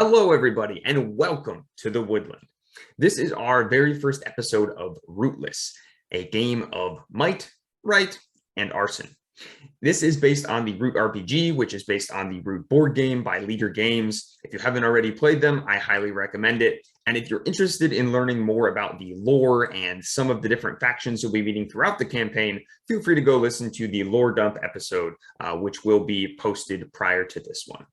Hello, everybody, and welcome to the Woodland. This is our very first episode of Rootless, a game of might, right, and arson. This is based on the Root RPG, which is based on the Root board game by Leader Games. If you haven't already played them, I highly recommend it. And if you're interested in learning more about the lore and some of the different factions you'll be meeting throughout the campaign, feel free to go listen to the lore dump episode, which will be posted prior to this one.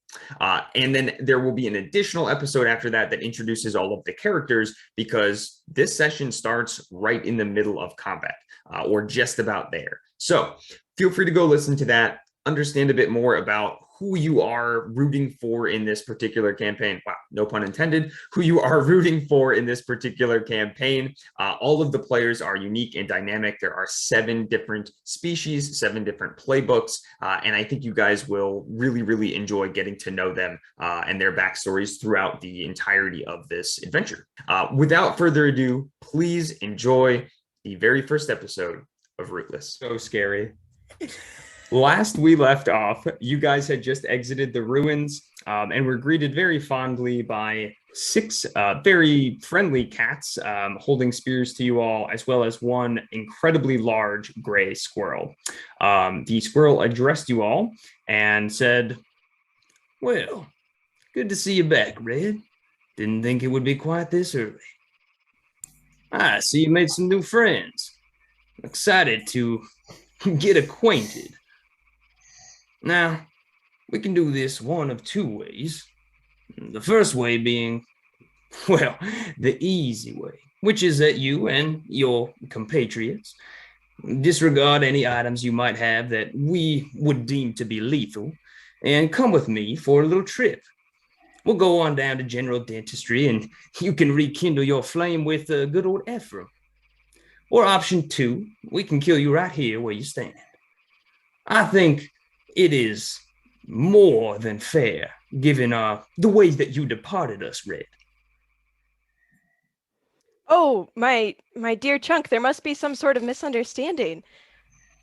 And then there will be an additional episode after that that introduces all of the characters, because this session starts right in the middle of combat, or just about there. So feel free to go listen to that, understand a bit more about who you are rooting for in this particular campaign. Wow, no pun intended. Who you are rooting for in this particular campaign. All of the players are unique and dynamic. There are 7 different species, 7 different playbooks, and I think you guys will really, really enjoy getting to know them and their backstories throughout the entirety of this adventure. Without further ado, please enjoy the very first episode of Rootless. So scary. Last we left off, you guys had just exited the ruins and were greeted very fondly by 6 very friendly cats holding spears to you all, as well as one incredibly large gray squirrel. The squirrel addressed you all and said, "Well, good to see you back, Red. Didn't think it would be quite this early. I see you made some new friends. Excited to get acquainted. Now, we can do this one of 2 ways. The first way being, well, the easy way, which is that you and your compatriots disregard any items you might have that we would deem to be lethal and come with me for a little trip. We'll go on down to General Dentistry and you can rekindle your flame with good old Ephraim. Or option 2, we can kill you right here where you stand. I think it is more than fair, given the way that you departed us, Red." Oh, my dear Chunk, there must be some sort of misunderstanding.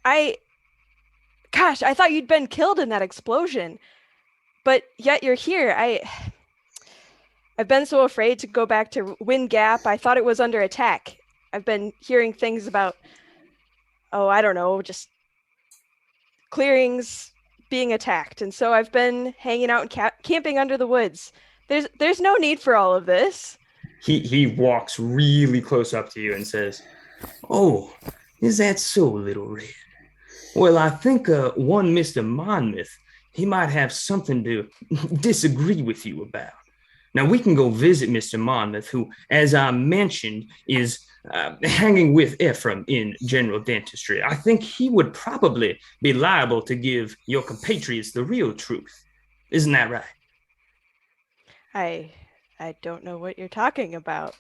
Gosh, I thought you'd been killed in that explosion. But yet you're here. I've been so afraid to go back to Wind Gap. I thought it was under attack. I've been hearing things about, I don't know, just clearings being attacked. And so I've been hanging out and camping under the woods. There's no need for all of this. He walks really close up to you and says, "Oh, is that so, Little Red? Well, I think one Mr. Monmouth, he might have something to disagree with you about. Now, we can go visit Mr. Monmouth, who, as I mentioned, is hanging with Ephraim in General Dentistry. I think he would probably be liable to give your compatriots the real truth. Isn't that right?" I don't know what you're talking about.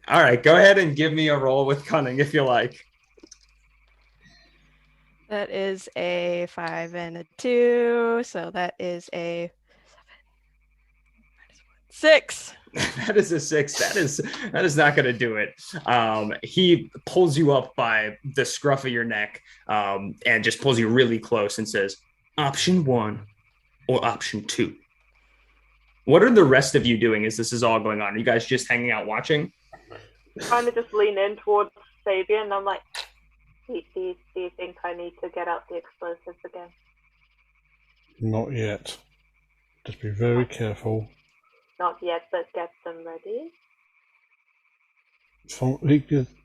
All right, go ahead and give me a roll with cunning if you like. That is a 5 and a 2, so that is a 6. That is a 6. That is not going to do it. He pulls you up by the scruff of your neck and just pulls you really close and says, "Option 1 or option 2. What are the rest of you doing as this is all going on? Are you guys just hanging out watching? Kind of just lean in towards Fabian, and I'm like, do you think I need to get out the explosives again? Not yet. Just be very careful. Not yet, but get them ready. So,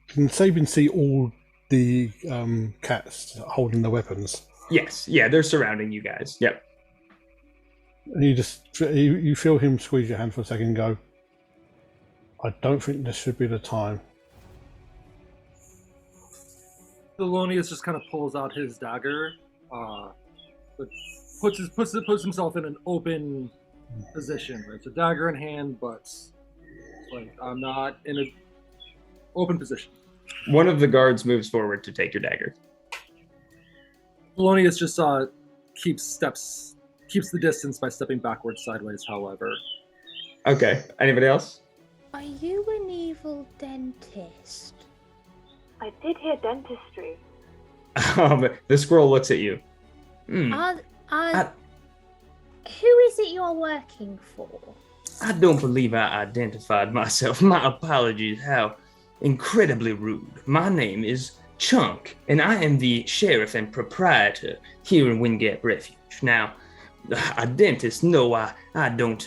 can Sabin see all the cats holding their weapons? Yes, yeah, they're surrounding you guys. Yep. And you feel him squeeze your hand for a second and go, "I don't think this should be the time." Thelonious just kind of pulls out his dagger, but puts himself in an open position. It's a dagger in hand, but like I'm not in an open position. One of the guards moves forward to take your dagger. Thelonious just keeps the distance by stepping backwards, sideways, however. Okay. Anybody else? Are you an evil dentist? I did hear dentistry. The squirrel looks at you. Who is it you're working for? I don't believe I identified myself. My apologies. How incredibly rude. My name is Chunk, and I am the sheriff and proprietor here in Wingate Refuge. Now, a dentist, no, I don't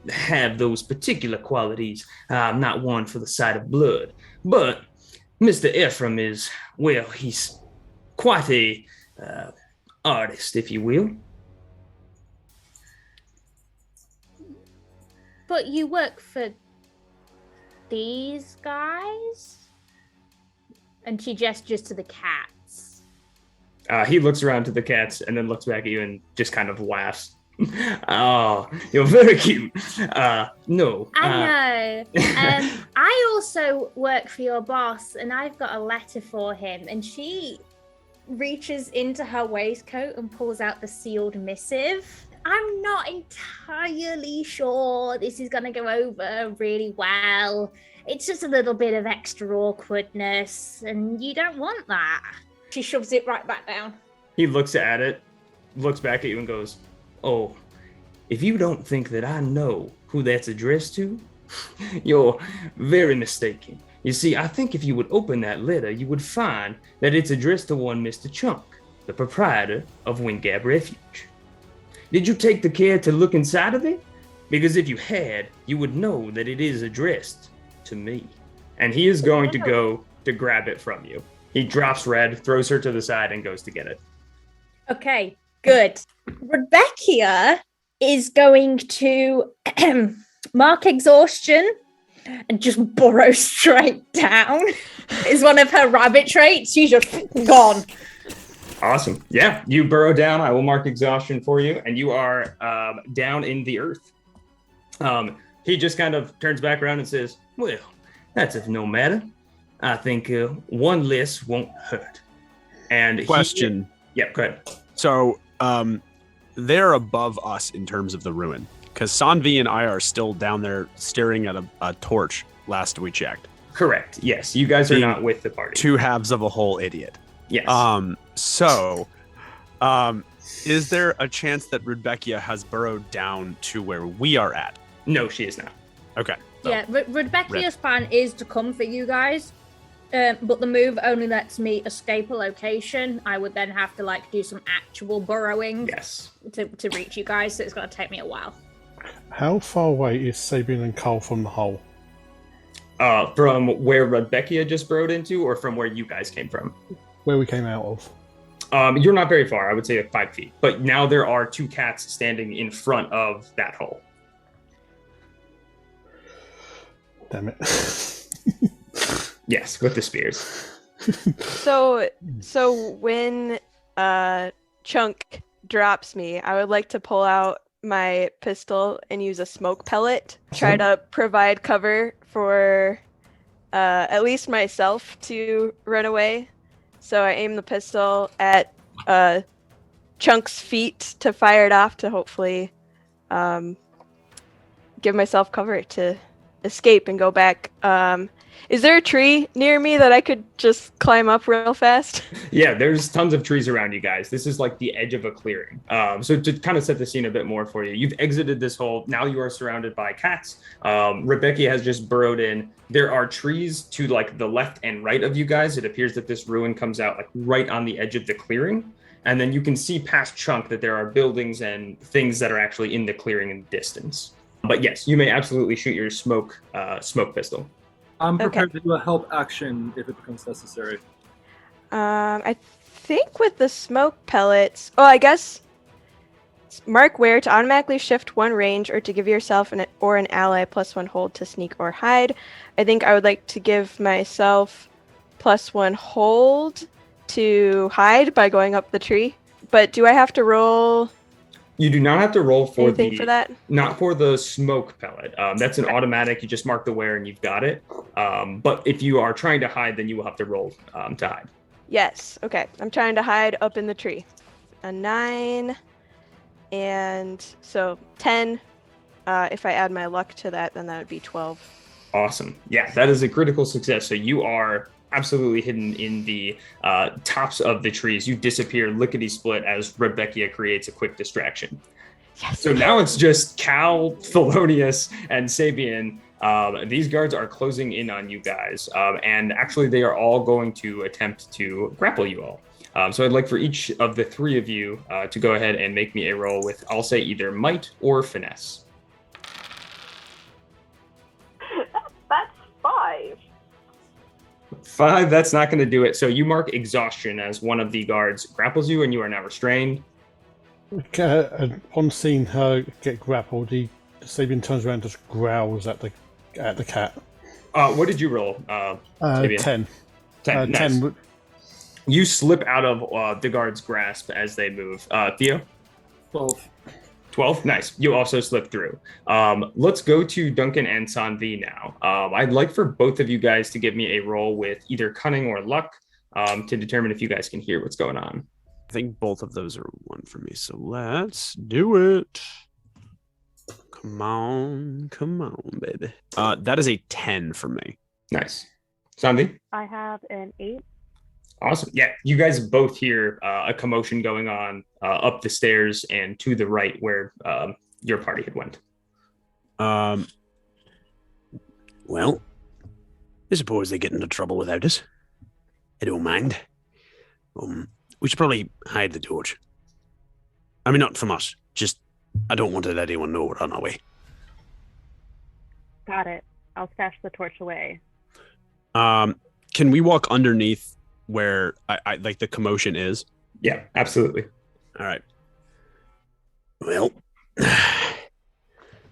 have those particular qualities. I'm not one for the sight of blood. But Mr. Ephraim is, well, he's quite a artist, if you will. But you work for these guys? And she gestures to the cats. He looks around to the cats and then looks back at you and just kind of laughs. Oh, you're very cute. No. I know. I also work for your boss, and I've got a letter for him. And she reaches into her waistcoat and pulls out the sealed missive. I'm not entirely sure this is going to go over really well. It's just a little bit of extra awkwardness, and you don't want that. She shoves it right back down. He looks at it, looks back at you and goes, oh, if you don't think that I know who that's addressed to, you're very mistaken. You see, I think if you would open that letter, you would find that it's addressed to one Mr. Chunk, the proprietor of Wingate Refuge. Did you take the care to look inside of it? Because if you had, you would know that it is addressed to me. And he is going to go to grab it from you. He drops Red, throws her to the side, and goes to get it. Okay, good. Rebecca is going to mark exhaustion and just burrow straight down. Is one of her rabbit traits. She's just gone. Awesome. Yeah, you burrow down. I will mark exhaustion for you, and you are down in the earth. He just kind of turns back around and says, well, that's of no matter. I think one less won't hurt. And question. Yeah, go ahead. So they're above us in terms of the ruin, because Sanvi and I are still down there staring at a torch last we checked. Correct. Yes, you guys are not with the party. Two halves of a whole idiot. Yes. Is there a chance that Rebecca has burrowed down to where we are at? No, she is not. Okay. Yeah, Rebecca's plan is to come for you guys, but the move only lets me escape a location. I would then have to do some actual burrowing. Yes. To reach you guys, so it's going to take me a while. How far away is Sabian and Cole from the hole? From where Rebecca just burrowed into, or from where you guys came from? Where we came out of. You're not very far. I would say 5 feet. But now there are 2 cats standing in front of that hole. Damn it. Yes, with the spears. So when Chunk drops me, I would like to pull out my pistol and use a smoke pellet. Try to provide cover for at least myself to run away. So I aim the pistol at Chunk's feet to fire it off to hopefully give myself cover to escape and go back. Is there a tree near me that I could just climb up real fast? Yeah, there's tons of trees around you guys. This is like the edge of a clearing. So to kind of set the scene a bit more for you, you've exited this hole. Now you are surrounded by cats. Rebecca has just burrowed in. There are trees to the left and right of you guys. It appears that this ruin comes out right on the edge of the clearing. And then you can see past Chunk that there are buildings and things that are actually in the clearing in the distance. But yes, you may absolutely shoot your smoke pistol. I'm prepared to do a help action if it becomes necessary. I think with the smoke pellets... Oh, I guess... Mark where to automatically shift 1 range or to give yourself or an ally +1 hold to sneak or hide. I think I would like to give myself +1 hold to hide by going up the tree. But do I have to roll... You do not have to roll for for that? Not for the smoke pellet. That's an automatic. You just mark the where and you've got it. But if you are trying to hide, then you will have to roll to hide. Yes. Okay. I'm trying to hide up in the tree. A 9 and so 10. If I add my luck to that, then that would be 12. Awesome. Yeah, that is a critical success. So you are absolutely hidden in the tops of the trees. You disappear lickety-split as Rebecca creates a quick distraction. Yes. So now it's just Cal, Thelonious, and Sabian. These guards are closing in on you guys, and actually they are all going to attempt to grapple you all. So I'd like for each of the three of you to go ahead and make me a roll with, I'll say, either might or finesse. That's 5. 5, that's not going to do it. So you mark exhaustion as one of the guards grapples you, and you are now restrained. On seeing her get grappled, Sabian turns around and just growls at the cat. What did you roll? 10. 10. Nice. 10. You slip out of the guard's grasp as they move. Theo? 12. 12? Nice. You also slip through. Let's go to Duncan and Sanvi now. I'd like for both of you guys to give me a roll with either cunning or luck to determine if you guys can hear what's going on. I think both of those are 1 for me, so let's do it. Come on, baby. That is a 10 for me. Nice. Sanvi? I have an 8. Awesome. Yeah, you guys both hear a commotion going on up the stairs and to the right where your party had went. Well, I suppose they get into trouble without us. I don't mind. We should probably hide the torch. I mean, not from us. Just, I don't want to let anyone know we're on our way. Got it. I'll stash the torch away. Can we walk underneath where I like the commotion is? Yeah, absolutely. All right. Well,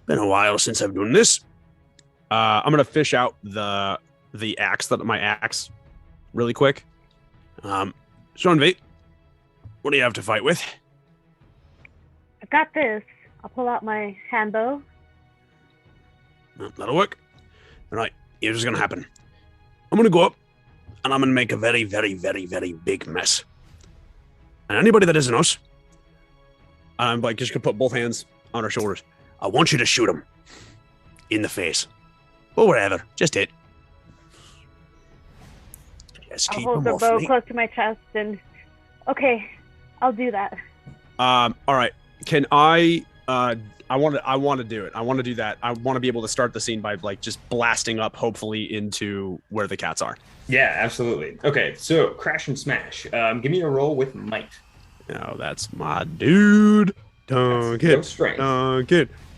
been a while since I've done this. I'm gonna fish out my axe really quick. Seanvi, what do you have to fight with? I've got this. I'll pull out my handbow. Well, that'll work. All right, here's what's gonna happen. I'm gonna go up, and I'm gonna make a very, very, very, very big mess. And anybody that isn't us, I'm like just gonna put both hands on our shoulders. I want you to shoot him in the face, or wherever. Just hit. Just I'll keep hold him the off bow me. close to my chest and... Okay, I'll do that. All right. Can I want to do it. I want to do that. I want to be able to start the scene by like just blasting up, hopefully into where the cats are. Yeah, absolutely. Okay, so crash and smash. Give me a roll with might. Oh, that's my dude. Duncan. No strength.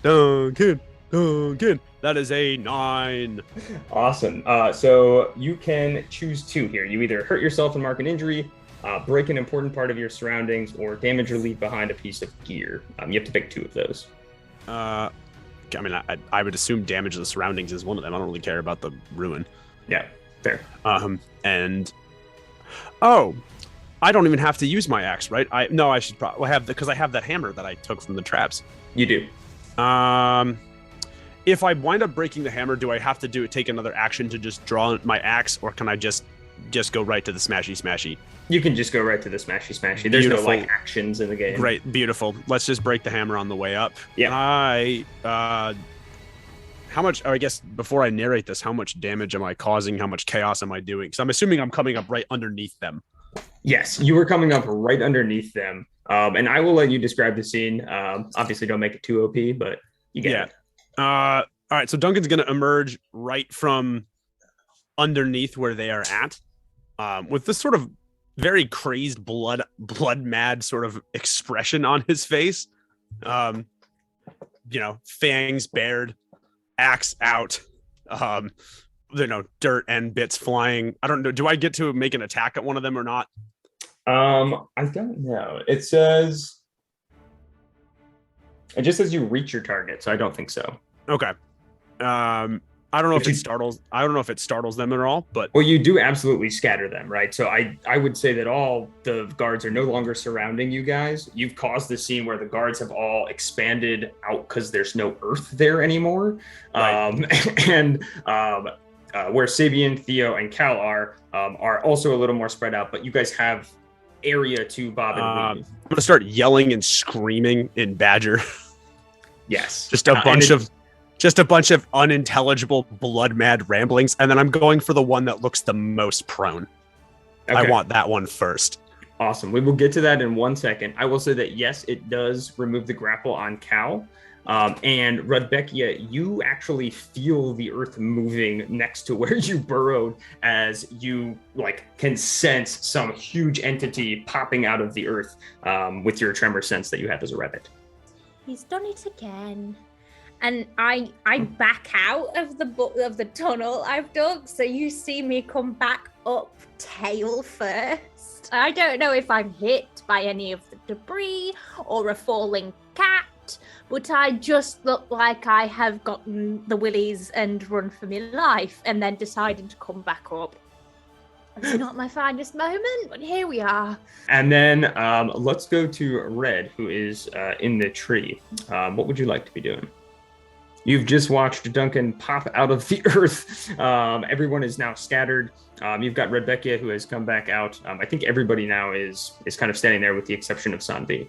Duncan. That is a 9. Awesome. So you can choose 2 here. You either hurt yourself and mark an injury, break an important part of your surroundings, or damage or leave behind a piece of gear. You have to pick 2 of those. I mean, I would assume damage to the surroundings is one of them. I don't really care about the ruin. Yeah, fair. And oh, I don't even have to use my axe, right? I should probably have because I have that hammer that I took from the traps. You do. If I wind up breaking the hammer, do I have to take another action to just draw my axe, or can I just go right to the smashy? You can just go right to the smashy. There's Beautiful. no like actions in the game. Great, beautiful. Let's just break the hammer on the way up. Yeah. How much? I guess before I narrate this, how much damage am I causing? How much chaos am I doing? Because I'm assuming I'm coming up right underneath them. Yes, you were coming up right underneath them. And I will let you describe the scene. Obviously, don't make it too OP, but you get it. All right, so Duncan's going to emerge right from underneath where they are at, with this sort of very crazed, blood mad sort of expression on his face. Fangs bared, axe out, dirt and bits flying. I don't know. Do I get to make an attack at one of them or not? I don't know. It just says you reach your target, so I don't think so. Okay. I don't know if it startles them at all, but well, you do absolutely scatter them, right? So I would say that all the guards are no longer surrounding you guys. You've caused the scene where the guards have all expanded out because there's no earth there anymore. Right. Where Sabian, Theo, and Cal are also a little more spread out, but you guys have area to bob and weave. I'm gonna start yelling and screaming in Badger. Yes. Just a bunch of unintelligible, blood mad ramblings, and then I'm going for the one that looks the most prone. Okay. I want that one first. Awesome. We will get to that in 1 second. I will say that, yes, it does remove the grapple on Cal. And Rudbeckia, you actually feel the earth moving next to where you burrowed as you can sense some huge entity popping out of the earth with your tremor sense that you have as a rabbit. He's done it again. And I back out of the tunnel I've dug, so you see me come back up tail first. I don't know if I'm hit by any of the debris or a falling cat, but I just look like I have gotten the willies and run for my life and then decided to come back up. It's not my finest moment, but here we are. And then let's go to Red, who is in the tree. What would you like to be doing? You've just watched Duncan pop out of the earth. Everyone is now scattered. You've got Rudbeckia, who has come back out. I think everybody now is kind of standing there with the exception of Sanvi.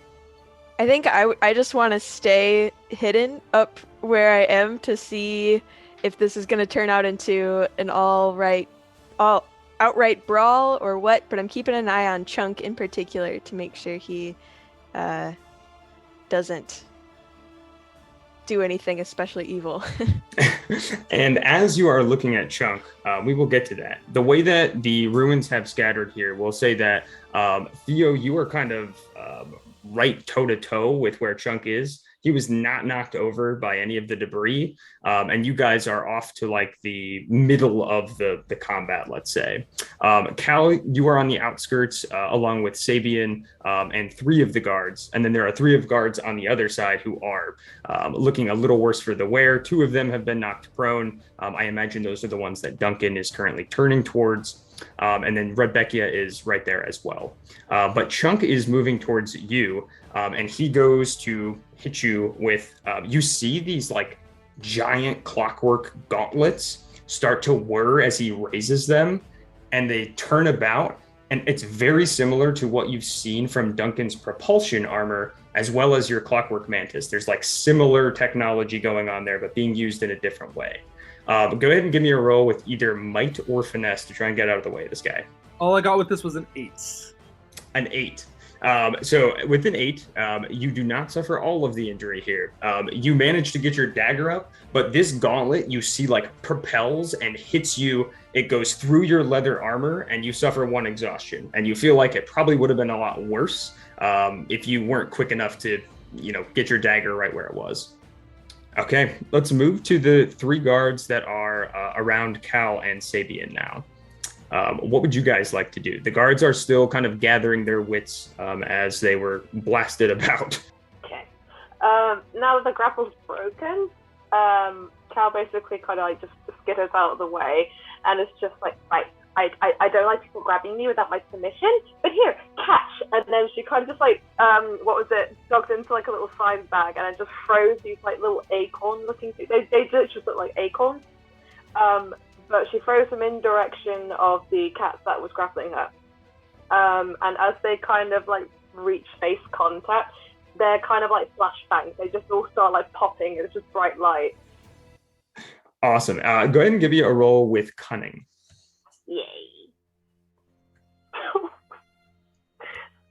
I think I just want to stay hidden up where I am to see if this is going to turn out into an outright brawl or what, but I'm keeping an eye on Chunk in particular to make sure he doesn't do anything especially evil. And as you are looking at Chunk, we will get to that. The way that the ruins have scattered here, we'll say that Theo, you are kind of right toe-to-toe with where Chunk is. He was not knocked over by any of the debris, and you guys are off to the middle of the combat, let's say. Cal, you are on the outskirts along with Sabian and 3 of the guards, and then there are 3 of guards on the other side who are looking a little worse for the wear. 2 of them have been knocked prone. I imagine those are the ones that Duncan is currently turning towards. And then Rudbeckia is right there as well. But Chunk is moving towards you, and he goes to hit you with, you see these giant clockwork gauntlets start to whir as he raises them, and they turn about, and it's very similar to what you've seen from Duncan's propulsion armor, as well as your clockwork mantis. There's similar technology going on there, but being used in a different way. Go ahead and give me a roll with either might or finesse to try and get out of the way of this guy. All I got with this was an 8. An 8. So with an 8, you do not suffer all of the injury here. You manage to get your dagger up, but this gauntlet you see propels and hits you. It goes through your leather armor, and you suffer 1 exhaustion. And you feel like it probably would have been a lot worse if you weren't quick enough to, get your dagger right where it was. Okay, let's move to the 3 guards that are around Cal and Sabian now. What would you guys like to do? The guards are still kind of gathering their wits as they were blasted about. Okay. Now that the grapple's broken, Cal basically kind of just skitters out of the way, and it's just right, I don't like people grabbing me without my permission, but here, catch! And then she kind of just dogs into a little side bag, and then just throws these little acorn-looking things. They just look like acorns. But she throws them in direction of the cat that was grappling her. And as they kind of reach face contact, they're kind of flashbangs. They just all start popping. It's just bright light. Awesome. Go ahead and give me a roll with cunning. Yay.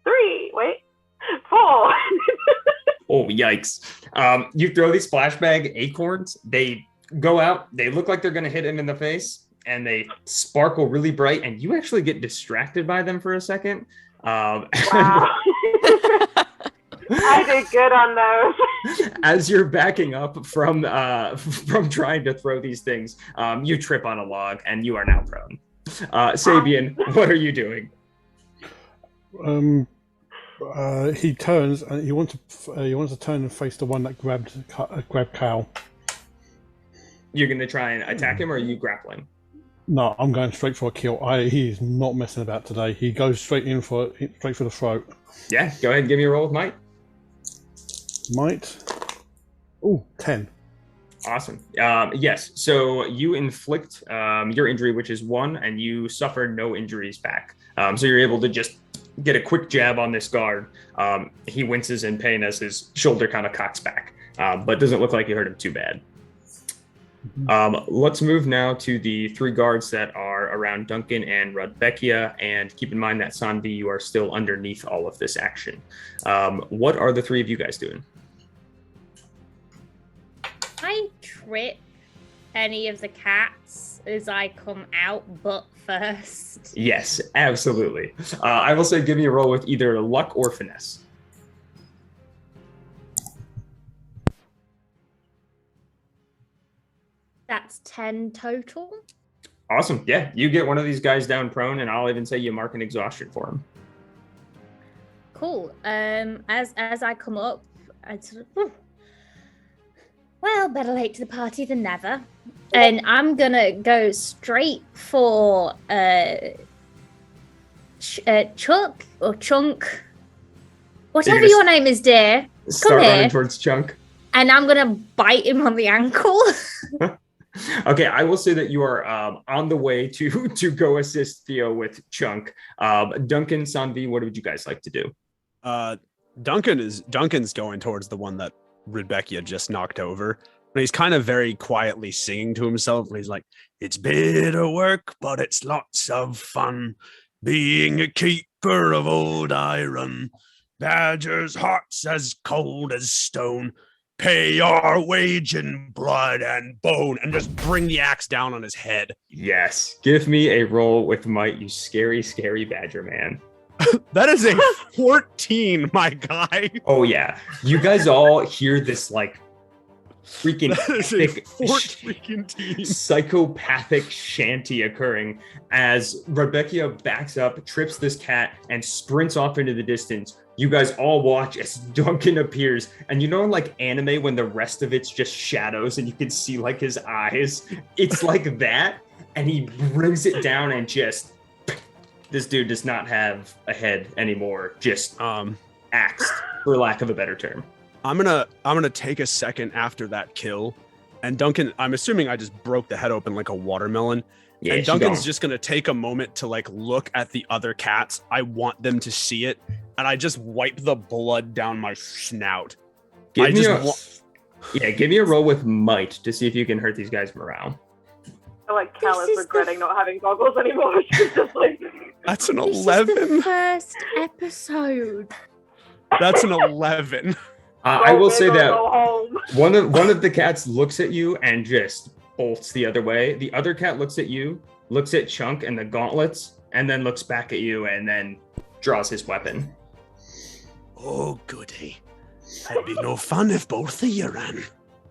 3. Wait. 4. Oh, yikes. You throw these flashbang acorns. They go out. They look like they're going to hit him in the face, and they sparkle really bright, and you actually get distracted by them for a second. Wow. I did good on those. As you're backing up from trying to throw these things, you trip on a log, and you are now prone. Sabian, what are you doing? He turns and he wants to turn and face the one that grabbed Cal. You're going to try and attack him, or are you grappling? No, I'm going straight for a kill. He's not messing about today. He goes straight for the throat. Yeah, go ahead and give me a roll with might. Might. Oh, 10. Awesome. Yes. So you inflict your injury, which is 1, and you suffer no injuries back. So you're able to just get a quick jab on this guard. He winces in pain as his shoulder kind of cocks back, but doesn't look like you hurt him too bad. Let's move now to the 3 guards that are around Duncan and Rudbeckia, and keep in mind that Sanvi, you are still underneath all of this action. What are the 3 of you guys doing? I trip any of the cats as I come out, but first. Yes, absolutely. I will say give me a roll with either luck or finesse. That's 10 total. Awesome. Yeah, you get one of these guys down prone, and I'll even say you mark an exhaustion for him. Cool. As I come up, well, better late to the party than never. And I'm gonna go straight for Chuck or Chunk, whatever your name is, dear. Start running towards Chunk. And I'm gonna bite him on the ankle. Okay, I will say that you are on the way to go assist Theo with Chunk. Duncan, Sanvi, what would you guys like to do? Duncan's going towards the one that Rudbeckia just knocked over. And he's kind of very quietly singing to himself. And he's like, "It's bitter work, but it's lots of fun. Being a keeper of old iron. Badger's heart's as cold as stone. Pay our wage in blood and bone," and just bring the axe down on his head. Yes. Give me a roll with might, you scary, scary badger man. That is a 14, my guy. Oh, yeah. You guys all hear this, like, freaking epic, psychopathic shanty occurring as Rudbeckia backs up, trips this cat, and sprints off into the distance. You guys all watch as Duncan appears, and you know in like anime when the rest of it's just shadows and you can see like his eyes? It's like that, and he brings it down and just... This dude does not have a head anymore, just axed, for lack of a better term. I'm gonna take a second after that kill, and Duncan, I'm assuming I just broke the head open like a watermelon. Yeah, and Duncan's just gonna take a moment to like look at the other cats. I want them to see it, and I just wipe the blood down my snout. Give me a roll with might to see if you can hurt these guys' morale. I like Cal is regretting not having goggles anymore. She's just like, that's an 11. This is the first episode. That's an 11. I will say that one of the cats looks at you and just bolts the other way. The other cat looks at you, looks at Chunk and the gauntlets, and then looks back at you and then draws his weapon. Oh, goody. That'd be no fun if both of you ran.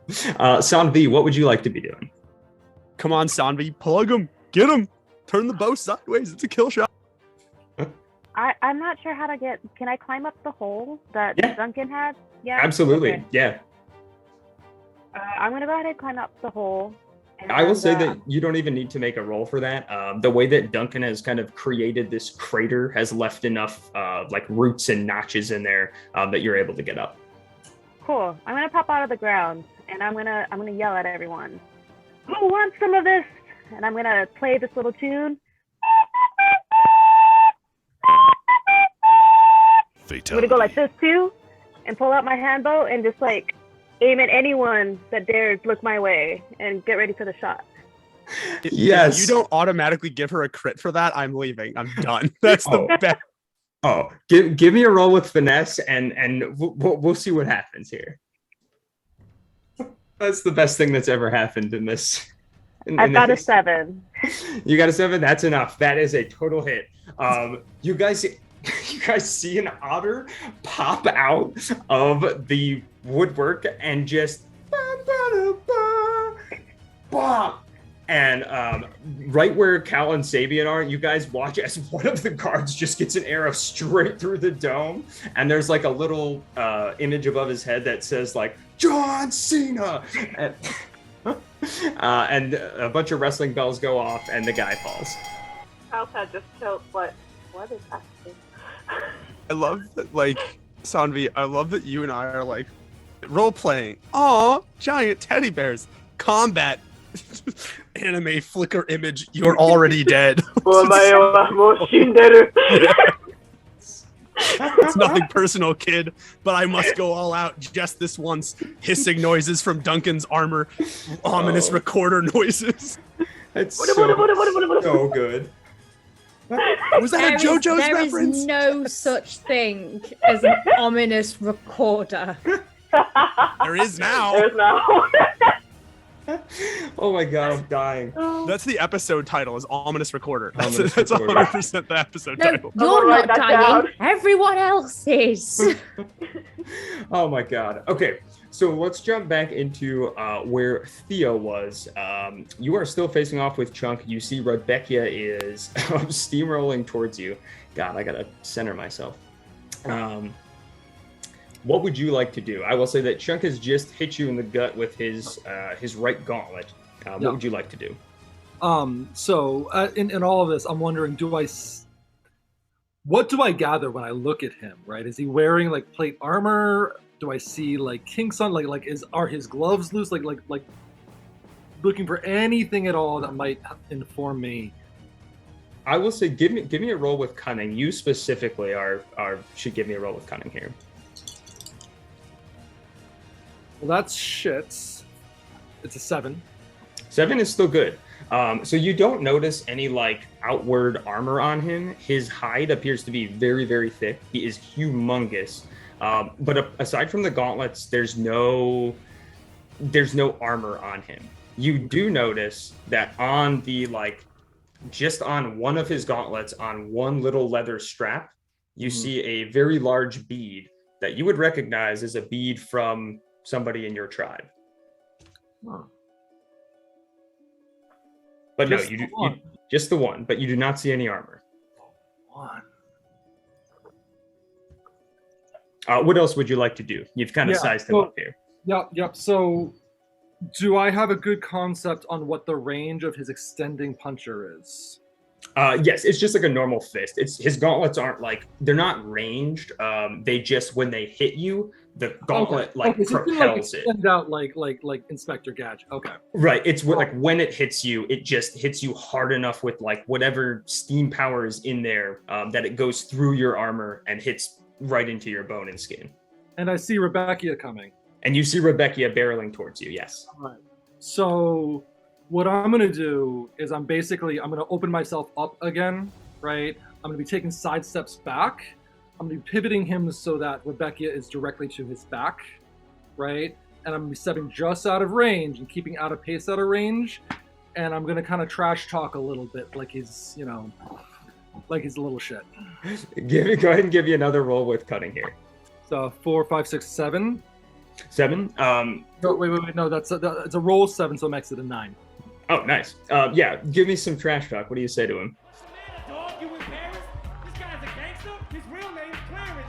Sanvi, what would you like to be doing? Come on, Sanvi, plug him, get him, turn the bow sideways. It's a kill shot. I'm not sure how to get. Can I climb up the hole that Duncan had? Yeah, absolutely. Okay. Yeah. I'm gonna go ahead and climb up the hole. I will say that you don't even need to make a roll for that. The way that Duncan has kind of created this crater has left enough like roots and notches in there that you're able to get up. Cool. I'm gonna pop out of the ground and I'm gonna yell at everyone. Who wants some of this? And I'm gonna play this little tune. Fatality. I'm gonna go like this too, and pull out my handbow and just like aim at anyone that dares look my way and get ready for the shot. If you don't automatically give her a crit for that, I'm leaving. I'm done. That's the best. Oh, give me a roll with finesse, and we'll see what happens here. That's the best thing that's ever happened in this. I've got a 7. You got a 7? That's enough. That is a total hit. You guys see an otter pop out of the woodwork and just and right where Cal and Sabian are, you guys watch as one of the guards just gets an arrow straight through the dome, and there's like a little image above his head that says like John Cena, and a bunch of wrestling bells go off, and the guy falls. Cal's head just tilts. What is happening? I love that, like, Sanvi, I love that you and I are like role playing. Aw, giant teddy bears. Combat. Anime flicker image. It's nothing personal, kid, but I must go all out just this once. Hissing noises from Duncan's armor, ominous recorder noises. It's so good. Was that a JoJo's There reference? is no such thing as an ominous recorder. There is now. There's no. Oh my god, I'm dying. That's the episode title, is Ominous Recorder. Ominous That's Recorder. 100% the episode No, title. you're write not that dying. down. Everyone else is. Oh my god. Okay, so let's jump back into where Theo was. You are still facing off with Chunk. You see Rebecca is steamrolling towards you. God, I gotta center myself. What would you like to do? I will say that Chunk has just hit you in the gut with his right gauntlet. What would you like to do? So in all of this, I'm wondering, what do I gather when I look at him? Right? Is he wearing like plate armor? Do I see like kinks on? Are his gloves loose? Like looking for anything at all that might inform me. I will say, give me a roll with cunning. You specifically should give me a roll with cunning here. Well, that's shit. It's a 7. 7 is still good. So you don't notice any like outward armor on him. His hide appears to be very, very thick. He is humongous. But aside from the gauntlets, there's no armor on him. You do notice that on the just on one of his gauntlets, on one little leather strap, you see a very large bead that you would recognize as a bead from somebody in your tribe. Huh. But Just no, the one. you just the one, but you do not see any armor. One. What else would you like to do? You've kind of sized him up here. Yep. So, do I have a good concept on what the range of his extending puncher is? Yes, it's just like a normal fist. His gauntlets aren't they're not ranged. They just, when they hit you, the gauntlet so propels it. Extend out like Inspector Gadget. Okay. Right. It's when it hits you, it just hits you hard enough with whatever steam power is in there that it goes through your armor and hits right into your bone and skin. And I see Rebecca coming. And you see Rebecca barreling towards you. Yes. All right. So what I'm going to do is I'm going to open myself up again, right? I'm going to be taking side steps back. I'm going to be pivoting him so that Rebecca is directly to his back, right? And I'm going to be stepping just out of range and keeping out of pace out of range. And I'm going to kind of trash talk a little bit like he's, like he's a little shit. Go ahead and give you another roll with cutting here. So 4, 5, 6, 7. 7? No, wait. No, it's a roll 7, so it makes it a 9. Oh, nice. Yeah, give me some trash talk. What do you say to him? Dog, you in Paris? This guy's a gangster. His real name's Clarence.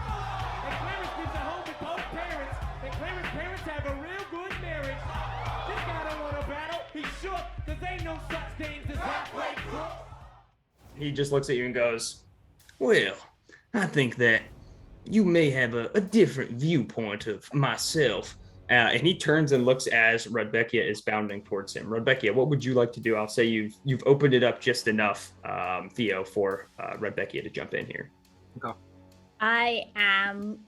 And Clarence gives a home with both parents. And Clarence's parents have a real good marriage. This guy don't want to battle. He's shook, cause ain't no such things as halfway crooks. He just looks at you and goes, well, I think that you may have a different viewpoint of myself. And he turns and looks as Rebecca is bounding towards him. Rebecca, what would you like to do? I'll say you've opened it up just enough, Theo, for Rebecca to jump in here. Okay. I am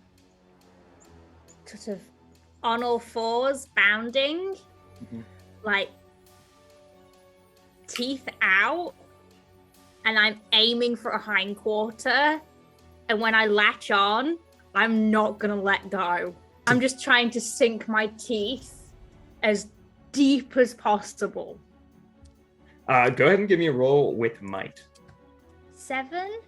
sort of on all fours, bounding, like teeth out, and I'm aiming for a hindquarter. And when I latch on, I'm not gonna let go. I'm just trying to sink my teeth as deep as possible. Go ahead and give me a roll with might. 7?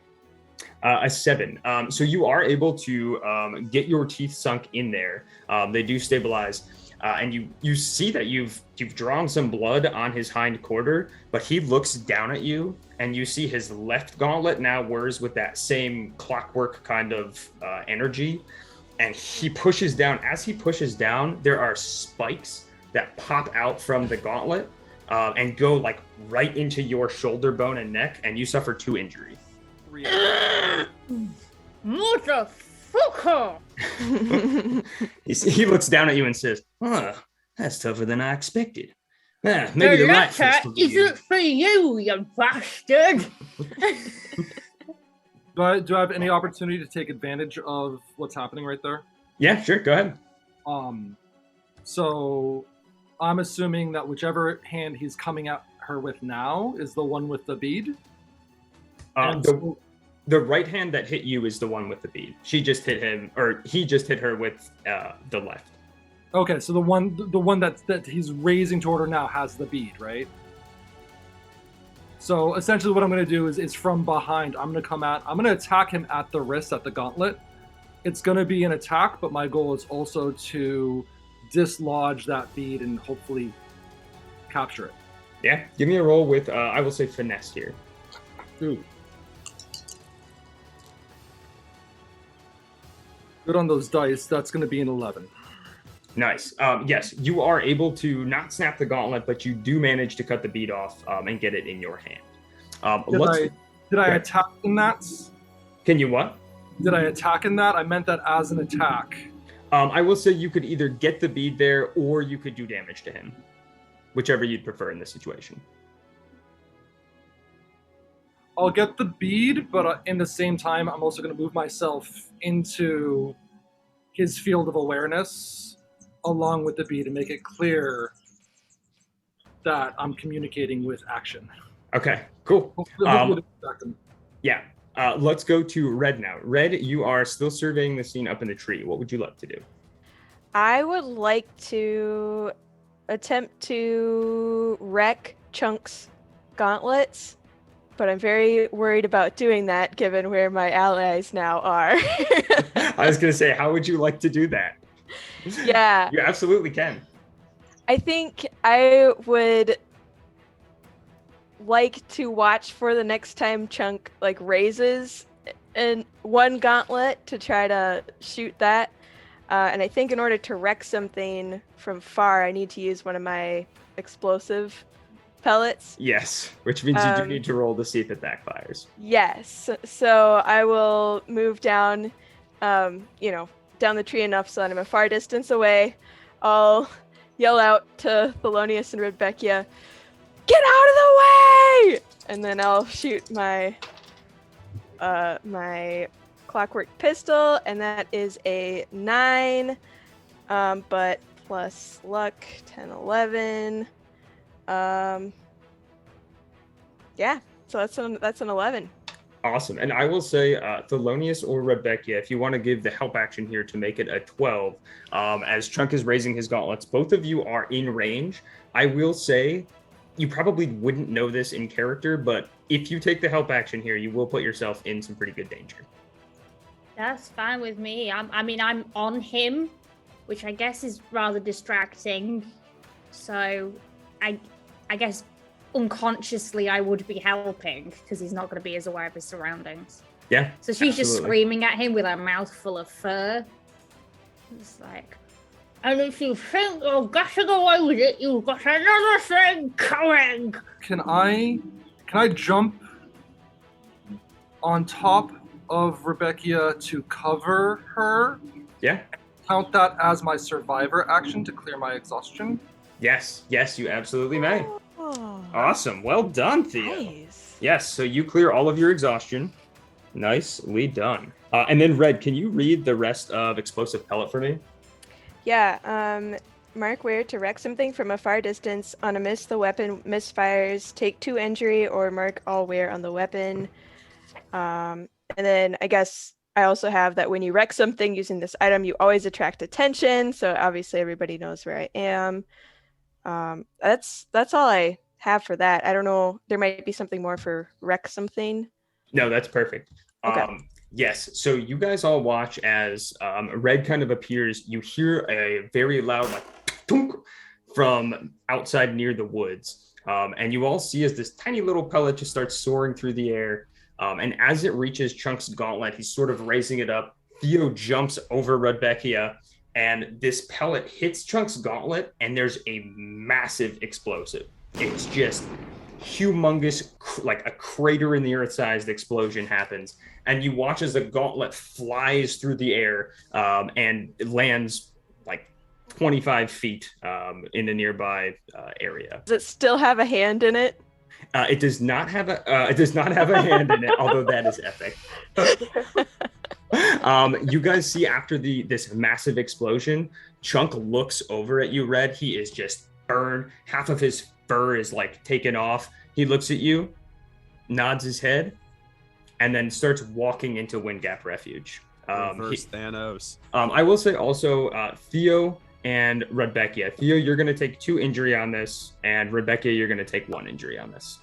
A 7. So you are able to get your teeth sunk in there. They do stabilize. And you see that you've drawn some blood on his hind quarter, but he looks down at you, and you see his left gauntlet now whirs with that same clockwork kind of energy. And he pushes down. As he pushes down, there are spikes that pop out from the gauntlet and go right into your shoulder bone and neck, and you suffer 2 injuries. Motherfucker! He looks down at you and says, "Huh, that's tougher than I expected. Maybe The the right letter fist will be isn't for you, you bastard! Do I have any opportunity to take advantage of what's happening right there? Yeah, sure. Go ahead. So I'm assuming that whichever hand he's coming at her with now is the one with the bead. The right hand that hit you is the one with the bead. She just hit him, or he just hit her with the left. Okay, so the one that he's raising toward her now has the bead, right? So essentially what I'm going to do is from behind, I'm going to attack him at the wrist, at the gauntlet. It's going to be an attack, but my goal is also to dislodge that bead and hopefully capture it. Yeah, give me a roll with, I will say, finesse here. Ooh. Good on those dice. That's going to be an 11. Nice. Yes, you are able to not snap the gauntlet, but you do manage to cut the bead off and get it in your hand. Did I attack in that? Can you what? Did I attack in that? I meant that as an attack. I will say you could either get the bead there or you could do damage to him. Whichever you'd prefer in this situation. I'll get the bead, but in the same time, I'm also going to move myself into his field of awareness along with the bead and make it clear that I'm communicating with action. Okay, cool. Hopefully yeah, let's go to Red now. Red, you are still surveying the scene up in the tree. What would you like to do? I would like to attempt to wreck Chunk's gauntlets, but I'm very worried about doing that given where my allies now are. I was going to say, how would you like to do that? Yeah. You absolutely can. I think I would like to watch for the next time Chunk raises one gauntlet to try to shoot that. And I think in order to wreck something from far, I need to use one of my explosive pellets. Yes, which means you do need to roll to see if it backfires. Yes. So I will move down, down the tree enough so that I'm a far distance away. I'll yell out to Thelonious and Rebecca, "Get out of the way!" And then I'll shoot my my clockwork pistol, and that is a 9, but plus luck, 10, 11. Yeah, so that's an 11. Awesome. And I will say, Thelonious or Rebecca, if you want to give the help action here to make it a 12, as Chunk is raising his gauntlets, both of you are in range. I will say, you probably wouldn't know this in character, but if you take the help action here, you will put yourself in some pretty good danger. That's fine with me. I'm on him, which I guess is rather distracting. So, I guess unconsciously I would be helping because he's not going to be as aware of his surroundings. Yeah. So she's absolutely. just screaming at him with her mouth full of fur. It's like, and if you think you're getting away with it, you've got another thing coming. Can I jump on top of Rebecca to cover her? Yeah. Count that as my survivor action to clear my exhaustion? Yes, you absolutely may. Oh, Awesome. Well done, Theo. nice. Yes, so you clear all of your exhaustion. Nicely done. And then Red, can you read the rest of Explosive Pellet for me? Yeah, mark where to wreck something from a far distance. On a miss, the weapon misfires. Take 2 injury or mark all wear on the weapon. And then I guess I also have that when you wreck something using this item, you always attract attention. So obviously everybody knows where I am. That's all I have for that. I don't know. There might be something more for wreck something. No, that's perfect. Okay. Yes, so you guys all watch as Red kind of appears. You hear a very loud thunk from outside near the woods. And you all see as this tiny little pellet just starts soaring through the air. And as it reaches Chunk's gauntlet, he's sort of raising it up. Theo jumps over Rebecca, and this pellet hits Chunk's gauntlet, and there's a massive explosive. It's just humongous, like a crater in the earth-sized explosion happens. And you watch as the gauntlet flies through the air and lands like 25 feet in a nearby area. Does it still have a hand in it? It does not have a hand in it, although that is epic. You guys see after this massive explosion, Chunk looks over at you, Red. He is just burned. Half of his fur is like taken off. He looks at you, nods his head, and then starts walking into Wind Gap Refuge. Reverse Thanos. I will say also, Theo and Rebecca. Theo, you're going to take 2 injury on this, and Rebecca, you're going to take 1 injury on this.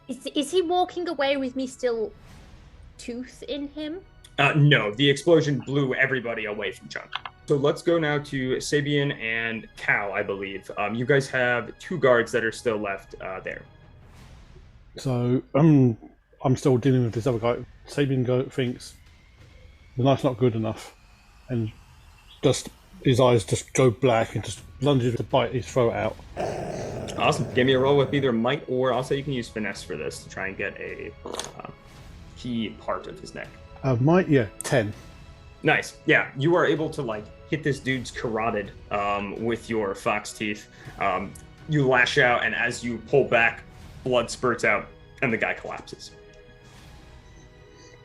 Is he walking away with me still tooth in him? No, the explosion blew everybody away from Chunk. So let's go now to Sabian and Cal, I believe. You guys have 2 guards that are still left there. So I'm still dealing with this other guy. Sabian thinks the knife's not good enough, and just his eyes just go black and just lunges to bite his throat out. Awesome. Give me a roll with either might or also you can use finesse for this to try and get a key part of his neck. Might, yeah, 10. Nice. Yeah, you are able to like hit this dude's carotid with your fox teeth. You lash out, and as you pull back, blood spurts out, and the guy collapses.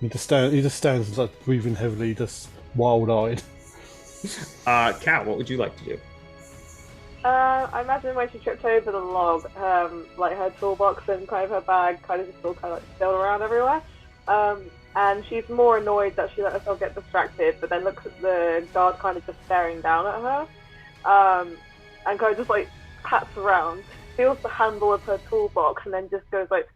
He just stands like breathing heavily, just wild-eyed. Cal, what would you like to do? I imagine when she tripped over the log, like her toolbox and kind of her bag kind of just all kind of like spilled around everywhere. And she's more annoyed that she let herself get distracted, but then looks at the guard kind of just staring down at her. And kind of just like pats around, feels the handle of her toolbox, and then just goes like,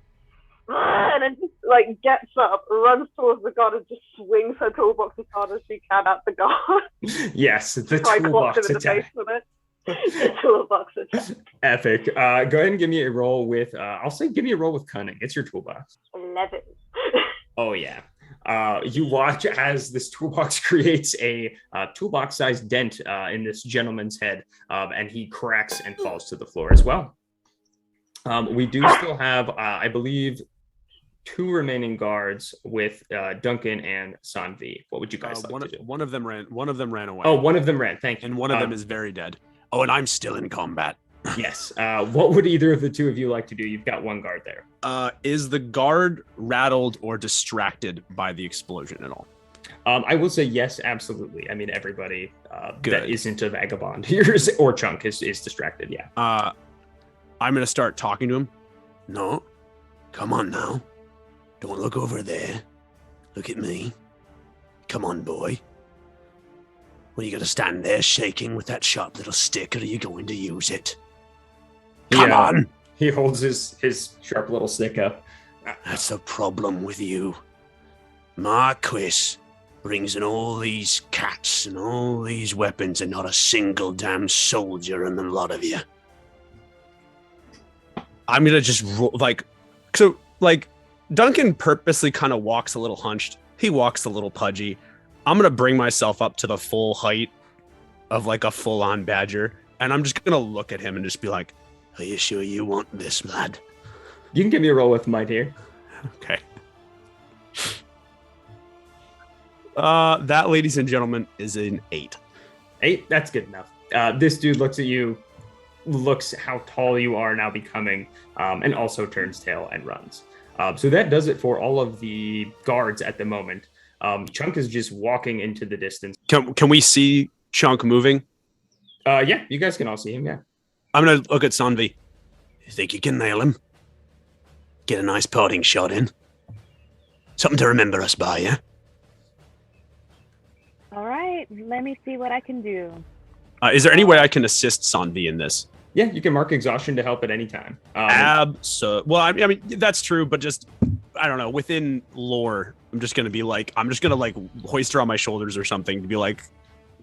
and then just like gets up, runs towards the guard, and just swings her toolbox as hard as she can at the guard. Yes, the toolbox attack. The toolbox attack. Epic. Go ahead and give me a roll with, I'll say give me a roll with cunning. It's your toolbox. 11. Oh, yeah. You watch as this toolbox creates a toolbox-sized dent in this gentleman's head, and he cracks and falls to the floor as well. We do still have, I believe, 2 remaining guards with Duncan and Sanvi. What would you guys like to do? One of them ran away. Oh, one of them ran. Thank you. And one of them is very dead. Oh, and I'm still in combat. Yes. What would either of the 2 of you like to do? You've got 1 guard there. Is the guard rattled or distracted by the explosion at all? I will say yes, absolutely. I mean, everybody that isn't a vagabond here or Chunk is distracted, yeah. I'm going to start talking to him. No, come on now. Don't look over there. Look at me. Come on, boy. Well, you got to stand there shaking with that sharp little stick, or are you going to use it? Come on. He holds his sharp little stick up. That's the problem with you. Marquise brings in all these cats and all these weapons and not a single damn soldier in the lot of you. I'm going to just roll, Duncan purposely kind of walks a little hunched. He walks a little pudgy. I'm going to bring myself up to the full height of like a full-on badger, and I'm just going to look at him and just be like, are you sure you want this, lad? You can give me a roll with might here. Okay. That, ladies and gentlemen, is an 8. 8? That's good enough. This dude looks at you, looks how tall you are now becoming, and also turns tail and runs. So that does it for all of the guards at the moment. Chunk is just walking into the distance. Can we see Chunk moving? Yeah, you guys can all see him, yeah. I'm going to look at Sanvi. You think you can nail him? Get a nice parting shot in. Something to remember us by, yeah? All right, let me see what I can do. Is there any way I can assist Sanvi in this? Yeah, you can mark exhaustion to help at any time. Well, I mean, that's true, but just, I don't know, within lore, I'm just going to hoist her on my shoulders or something to be like,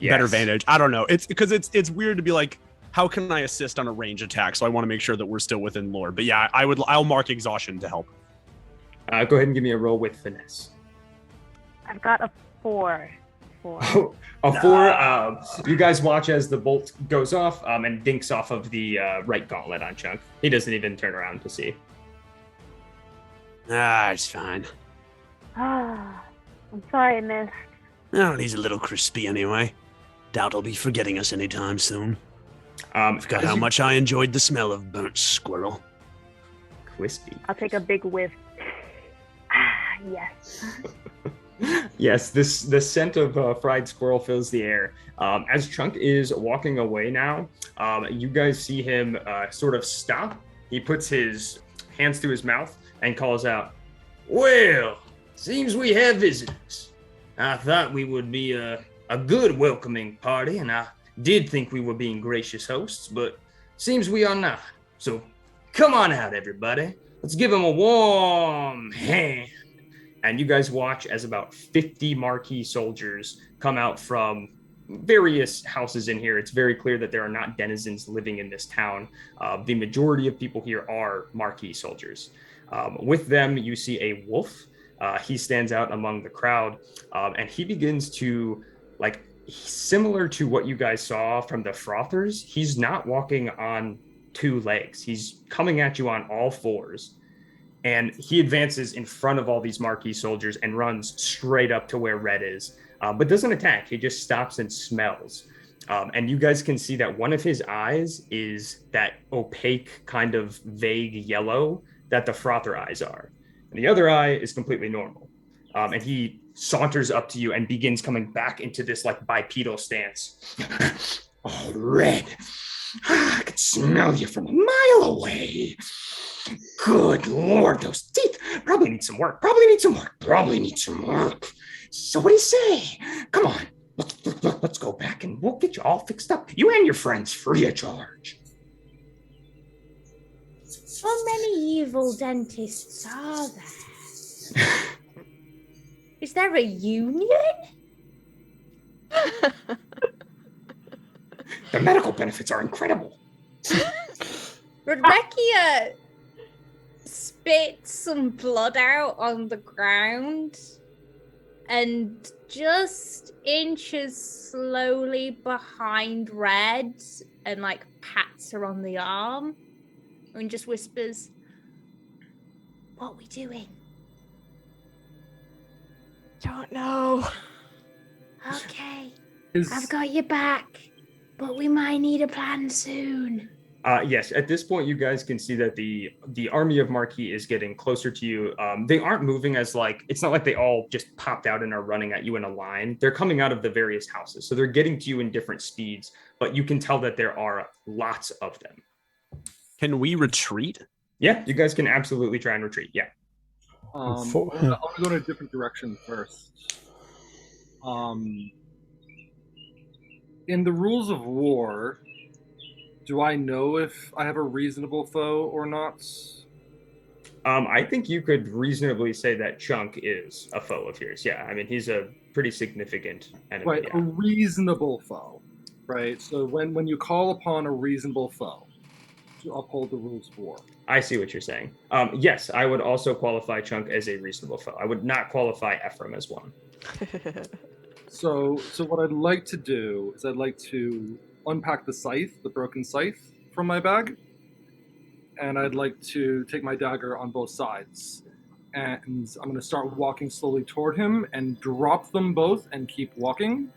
better vantage. I don't know. It's because it's weird to be like, how can I assist on a range attack? So I want to make sure that we're still within lore. But yeah, I'll mark exhaustion to help. Go ahead and give me a roll with finesse. I've got a 4. A 4. You guys watch as the bolt goes off and dinks off of the right gauntlet on Chunk. He doesn't even turn around to see. It's fine. I'm sorry, miss. Oh, he's a little crispy anyway. Doubt he'll be forgetting us anytime soon. Forgot how much I enjoyed the smell of burnt squirrel. Crispy. I'll take a big whiff. Ah, yes. Yes, the scent of fried squirrel fills the air. As Chunk is walking away now, you guys see him sort of stop. He puts his hands to his mouth and calls out, "Well, seems we have visitors. I thought we would be a good welcoming party, and I did think we were being gracious hosts, but seems we are not. So come on out, everybody. Let's give them a warm hand." And you guys watch as about 50 Marquis soldiers come out from various houses in here. It's very clear that there are not denizens living in this town. The majority of people here are Marquis soldiers. With them, you see a wolf. He stands out among the crowd, and he begins to, like, similar to what you guys saw from the frothers, he's not walking on two legs. He's coming at you on all fours. And he advances in front of all these Marquis soldiers and runs straight up to where Red is, but doesn't attack. He just stops and smells. And you guys can see that one of his eyes is that opaque kind of vague yellow that the frother eyes are. And the other eye is completely normal. And he saunters up to you and begins coming back into this like bipedal stance. "Oh, Red, I can smell you from a mile away. Good Lord, those teeth probably need some work. So what do you say? Come on, let's go back and we'll get you all fixed up. You and your friends free of charge." How many evil dentists are there? Is there a union? The medical benefits are incredible. Rebecca spits some blood out on the ground and just inches slowly behind Red and like pats her on the arm and just whispers, "What are we doing?" Don't know. Okay, I've got your back, but we might need a plan soon. Yes, at this point, you guys can see that the army of Marquis is getting closer to you. They aren't moving as like, it's not like they all just popped out and are running at you in a line. They're coming out of the various houses. So they're getting to you in different speeds, but you can tell that there are lots of them. Can we retreat? Yeah, you guys can absolutely try and retreat. Yeah. I'll go in a different direction first. In the rules of war, do I know if I have a reasonable foe or not? I think you could reasonably say that Chunk is a foe of yours. Yeah, I mean, he's a pretty significant enemy. Right, yeah. a reasonable foe. Right, so when you call upon a reasonable foe to uphold the rules of war. I see what you're saying. Yes, I would also qualify Chunk as a reasonable foe. I would not qualify Ephraim as one. So what I'd like to do is I'd like to unpack the scythe, the broken scythe, from my bag, and I'd like to take my dagger on both sides. And I'm going to start walking slowly toward him and drop them both and keep walking.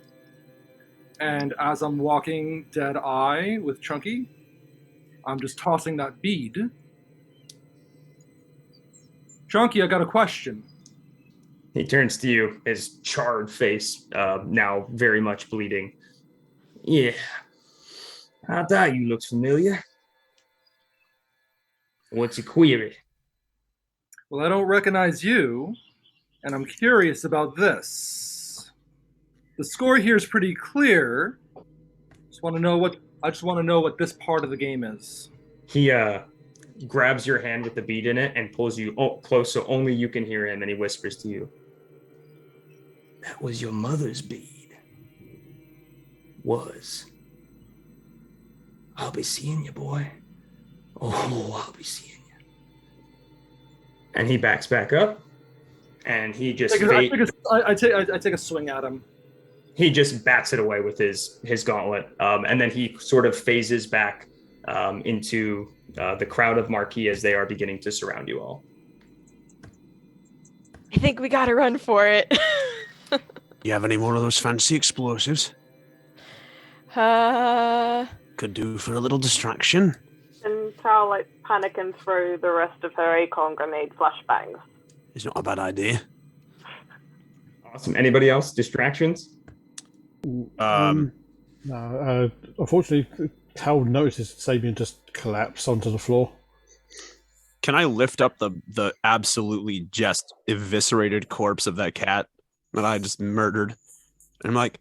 And as I'm walking dead eye with Chunky, I'm just tossing that bead. Chunky, I got a question. He turns to you, his charred face now very much bleeding. "Yeah, I thought you looked familiar. What's your query?" Well, I don't recognize you, and I'm curious about this. The score here is pretty clear. I just want to know what this part of the game is. He grabs your hand with the bead in it and pulls you close so only you can hear him, and he whispers to you, "That was your mother's bead. Was. I'll be seeing you, boy. Oh, I'll be seeing you." And he backs back up, and he just I take a swing at him. he just bats it away with his gauntlet, and then he sort of phases back into the crowd of Marquis as they are beginning to surround you all. I think we gotta run for it. You have any more of those fancy explosives? Uh, Could do for a little distraction. And Tal like panic and throw the rest of her acorn grenade flashbangs. It's not a bad idea. Awesome. Anybody else? Distractions? No, unfortunately, Cal notices Sabian just collapse onto the floor. Can I lift up the absolutely just eviscerated corpse of that cat that I just murdered? And I'm like,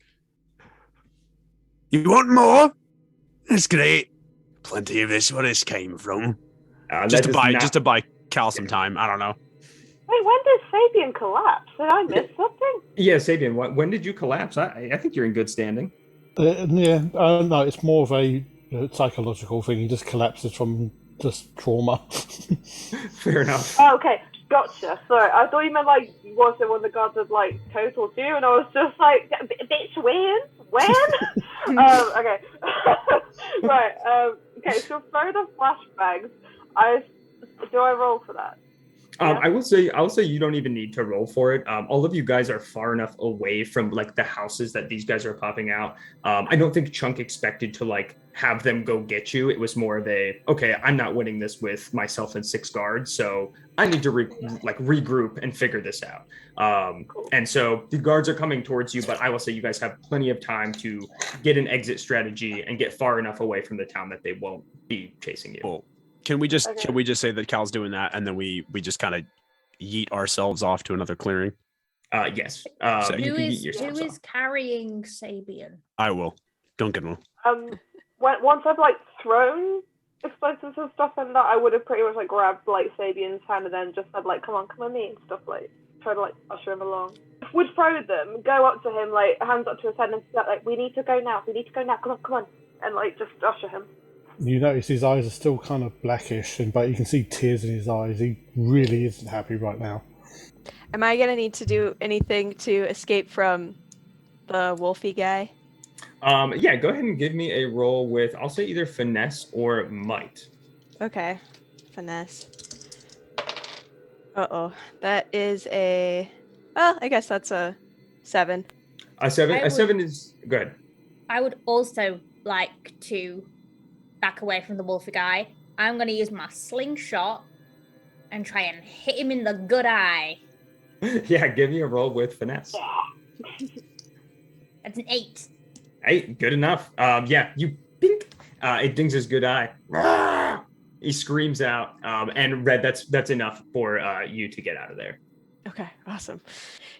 you want more? That's great. Plenty of this where this came from. Just to buy Cal some time. I don't know. Wait, when did Sabian collapse? Did I miss something? Yeah, Sabian, when did you collapse? I think you're in good standing. No, it's more of a psychological thing. He just collapses from just trauma. Fair enough. Oh, okay, gotcha. Sorry, I thought you meant like was it when the gods had like total you, and I was just like, bitch, when? Okay, right. Okay, so for the flashbacks, do I roll for that? Yeah. I'll say you don't even need to roll for it. All of you guys are far enough away from like the houses that these guys are popping out. I don't think Chunk expected to like have them go get you. It was more of a, okay, I'm not winning this with myself and 6 guards, so I need to regroup and figure this out. And so the guards are coming towards you, but I will say you guys have plenty of time to get an exit strategy and get far enough away from the town that they won't be chasing you. Cool. Can we just say that Cal's doing that, and then we just kind of yeet ourselves off to another clearing? Yes. Who is carrying Sabian? I will. Duncan will. Once I've like thrown explosives and stuff in that, I would have pretty much like grabbed like Sabian's hand and then just said like, come on, me and stuff, like try to like usher him along. Would throw them, go up to him, like hands up to his head and say like, we need to go now, come on, and like just usher him. You notice his eyes are still kind of blackish, but you can see tears in his eyes. He really isn't happy right now. Am I gonna need to do anything to escape from the wolfy guy? Yeah, go ahead and give me a roll with, I'll say either finesse or might. Okay, finesse. That is a. Well, I guess that's a 7. A 7 is good. I would also like to back away from the wolfy guy. I'm going to use my slingshot and try and hit him in the good eye. Yeah, give me a roll with finesse. That's an 8. 8, good enough. Yeah, you bink. It dings his good eye. He screams out. And Red, that's enough for you to get out of there. Okay, awesome.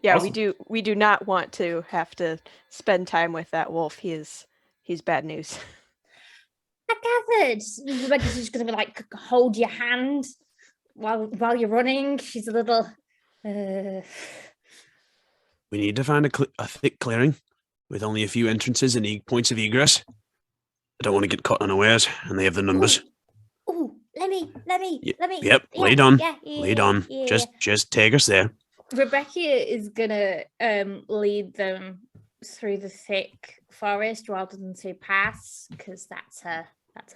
Yeah, Awesome. we do not want to have to spend time with that wolf. He's bad news. I gathered Rebecca's just going to like hold your hand while you're running. She's a little. We need to find a thick clearing with only a few entrances and points of egress. I don't want to get caught unawares, and they have the numbers. Oh, let me. Yep, lead on. Lead on. Yeah. Just take us there. Rebecca is gonna lead them through the thick forest rather than through paths, because that's her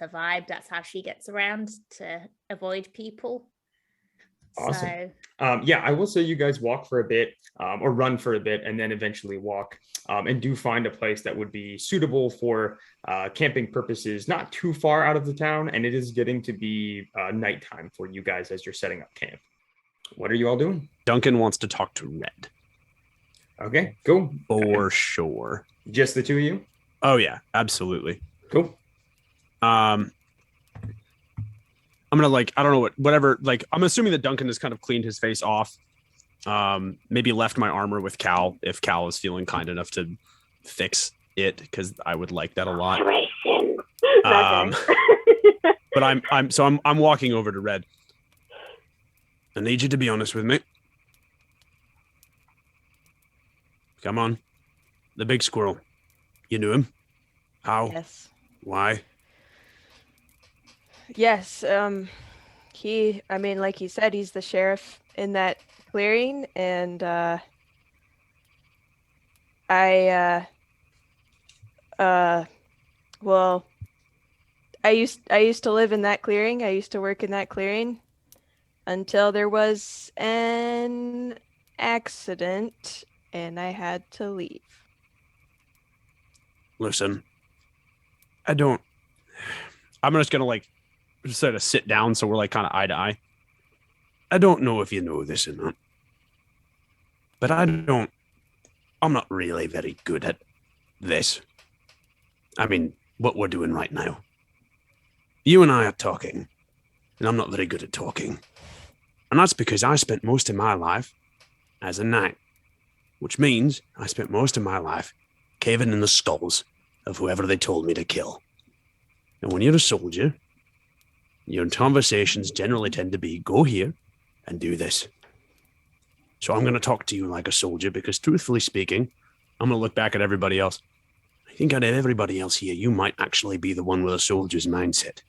vibe. That's how she gets around to avoid people. Awesome. So, Yeah, I will say you guys walk for a bit, or run for a bit, and then eventually walk, and do find a place that would be suitable for camping purposes, not too far out of the town, and it is getting to be nighttime for you guys as you're setting up camp. What are you all doing? Duncan wants to talk to Red. Okay, cool. For sure. Just the two of you? Oh yeah, absolutely. Cool. I'm gonna I don't know whatever. I'm assuming that Duncan has kind of cleaned his face off. Maybe left my armor with Cal if Cal is feeling kind enough to fix it, because I would like that a lot. But I'm walking over to Red. I need you to be honest with me. Come on. The big squirrel. You knew him? How? Yes. Why? Yes. Like he said, he's the sheriff in that clearing, and I used to live in that clearing. I used to work in that clearing until there was an accident and I had to leave. Listen, I'm just gonna sort of sit down so we're like kind of eye to eye. I don't know if you know this or not, but I'm not really very good at this. I mean, what we're doing right now. You and I are talking, and I'm not very good at talking. And that's because I spent most of my life as a knight, which means I spent most of my life caving in the skulls of whoever they told me to kill. And when you're a soldier, your conversations generally tend to be, go here and do this. So I'm going to talk to you like a soldier because, truthfully speaking, I'm going to look back at everybody else. I think out of everybody else here, you might actually be the one with a soldier's mindset.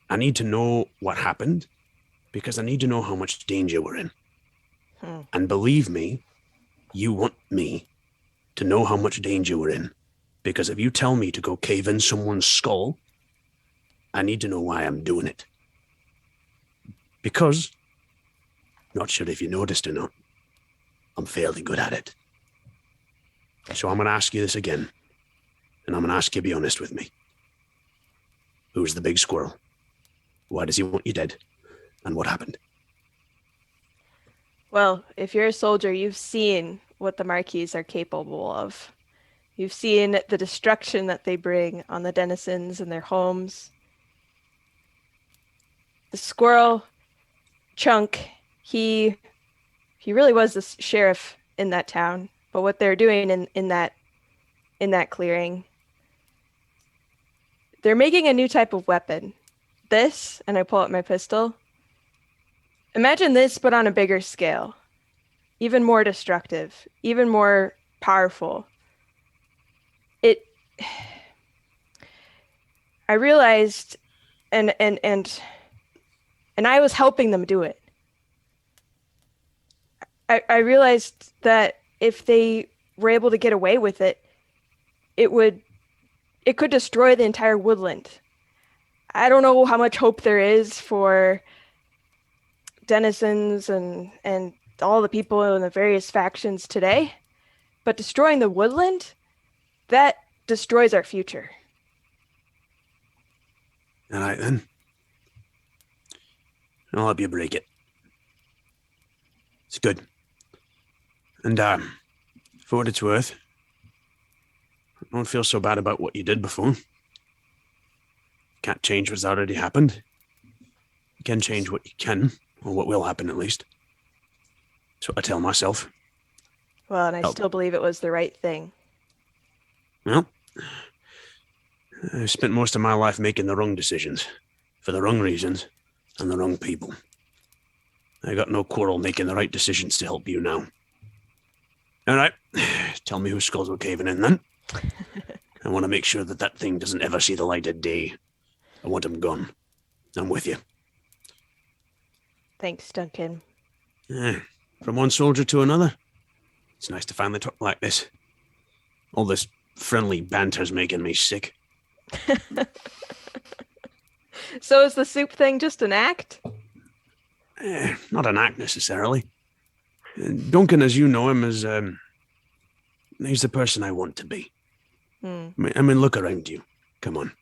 I need to know what happened because I need to know how much danger we're in. And believe me, you want me to know how much danger we're in. Because if you tell me to go cave in someone's skull, I need to know why I'm doing it. Because, not sure if you noticed or not, I'm fairly good at it. So I'm going to ask you this again. And I'm going to ask you to be honest with me. Who's the big squirrel? Why does he want you dead? And what happened? Well, if you're a soldier, you've seen what the Marquise are capable of. You've seen the destruction that they bring on the denizens and their homes. The squirrel, Chunk, he really was the sheriff in that town. But what they're doing in that clearing, they're making a new type of weapon. This, and I pull out my pistol. Imagine this, but on a bigger scale. Even more destructive, even more powerful. I realized, and I was helping them do it. I realized that if they were able to get away with it, it could destroy the entire woodland. I don't know how much hope there is for denizens and all the people in the various factions today, but destroying the woodland, that destroys our future. All right, then. I'll help you break it. It's good. And, for what it's worth, I don't feel so bad about what you did before. Can't change what's already happened. You can change what you can, or what will happen at least. That's what I tell myself. Well, and I still believe it was the right thing. Well, I spent most of my life making the wrong decisions, for the wrong reasons, and the wrong people. I got no quarrel making the right decisions to help you now. All right, tell me whose skulls were caving in then. I want to make sure that thing doesn't ever see the light of day. I want him gone. I'm with you. Thanks, Duncan. From one soldier to another. It's nice to finally talk like this. All this friendly banter's making me sick. So is the soup thing just an act? Not an act necessarily. Duncan, as you know him, is he's the person I want to be. I mean, look around you. Come on.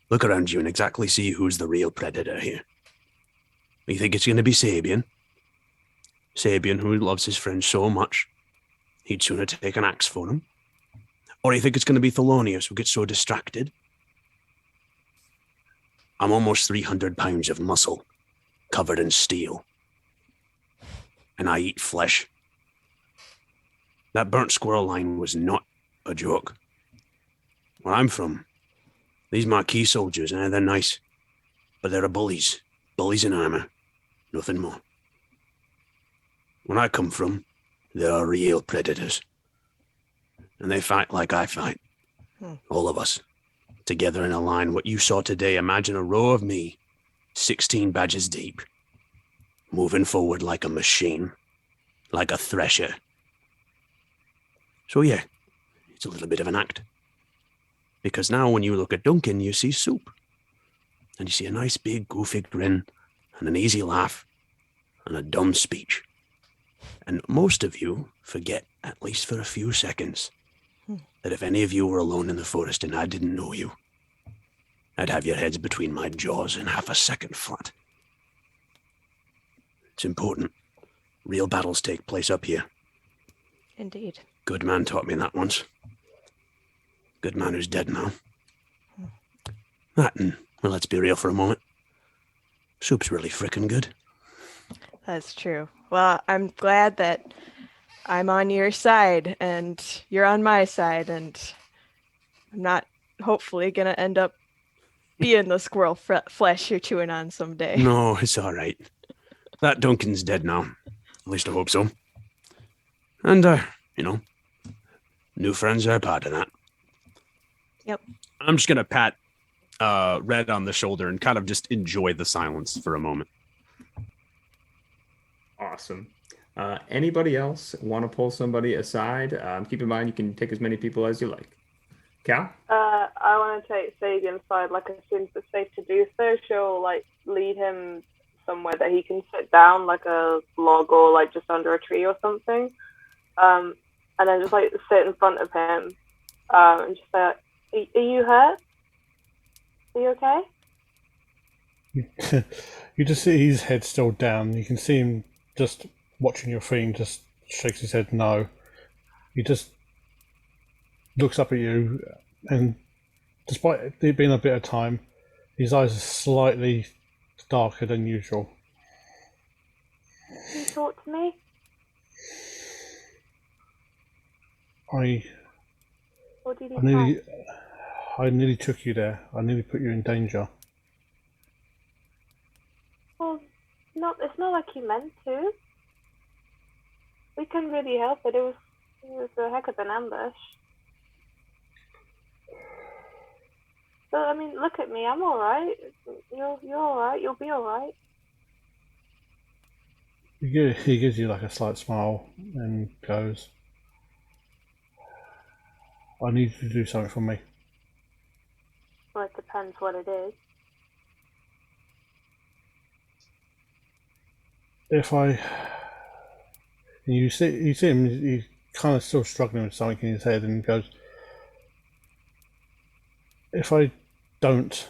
Look around you and exactly see who's the real predator here. You think it's going to be Sabian? Sabian, who loves his friend so much, he'd sooner take an axe for him. Or you think it's going to be Thelonious, who gets so distracted? I'm almost 300 pounds of muscle, covered in steel. And I eat flesh. That burnt squirrel line was not a joke. Where I'm from, these Marquis soldiers, they're nice, but they're bullies in armor, nothing more. When I come from, there are real predators. And they fight like I fight. All of us, together in a line. What you saw today, imagine a row of me, 16 badges deep, moving forward like a machine, like a thresher. So yeah, it's a little bit of an act. Because now when you look at Duncan, you see soup. And you see a nice big goofy grin, and an easy laugh, and a dumb speech. And most of you forget, at least for a few seconds, that if any of you were alone in the forest and I didn't know you, I'd have your heads between my jaws in half a second flat. It's important. Real battles take place up here. Indeed. Good man taught me that once. Good man who's dead now. That and, well, let's be real for a moment. Soup's really frickin' good. That's true. Well, I'm glad that I'm on your side and you're on my side, and I'm not hopefully gonna end up being the squirrel flesh you're chewing on someday. No, it's all right. That Duncan's dead now. At least I hope so. And, new friends are a part of that. Yep. I'm just gonna pat Red on the shoulder and kind of just enjoy the silence for a moment. Awesome. Anybody else want to pull somebody aside? Keep in mind you can take as many people as you like. Cal? I want to take Sabian's side, like, as soon as it's safe to do so. She'll, like, lead him somewhere that he can sit down, like a log or, like, just under a tree or something. And then just, like, sit in front of him and just say, are you hurt? Are you okay? You just see his head still down. You can see him just watching your thing, just shakes his head no. He just looks up at you, and despite it being a bit of time, his eyes are slightly darker than usual. Can you talk to me? What did you say? I nearly took you there. I nearly put you in danger. Well, it's not like you meant to. We couldn't really help it. It was a heck of an ambush. So, I mean, look at me. I'm all right. You're all right. You'll be all right. He gives you like a slight smile and goes, I need you to do something for me. Well, it depends what it is. You see him, he's kind of still struggling with something in his head, and he goes, if I don't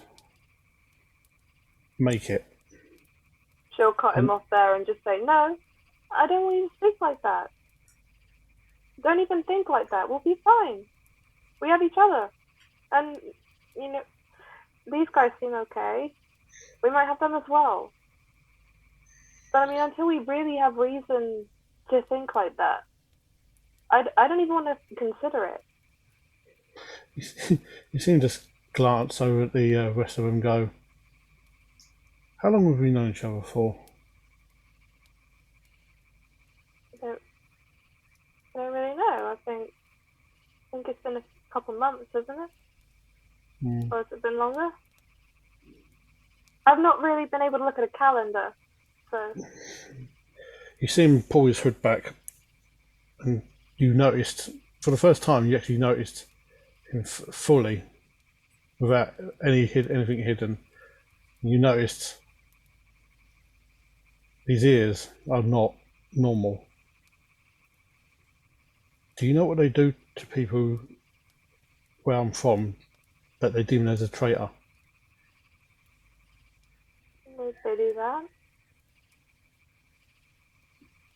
make it. She'll cut him off there and just say, no, I don't want you to speak like that. Don't even think like that. We'll be fine. We have each other. And, these guys seem okay. We might have them as well. But, I mean, until we really have reason to think like that, I don't even want to consider it. You see him just glance over at the rest of them and go, how long have we known each other for? I don't really know. I think it's been a couple months, isn't it? Or has it been longer? I've not really been able to look at a calendar, so... You see him pull his hood back, and you noticed, for the first time, you actually noticed him fully, without anything hidden. You noticed his ears are not normal. Do you know what they do to people where I'm from that they deem as a traitor? They do that?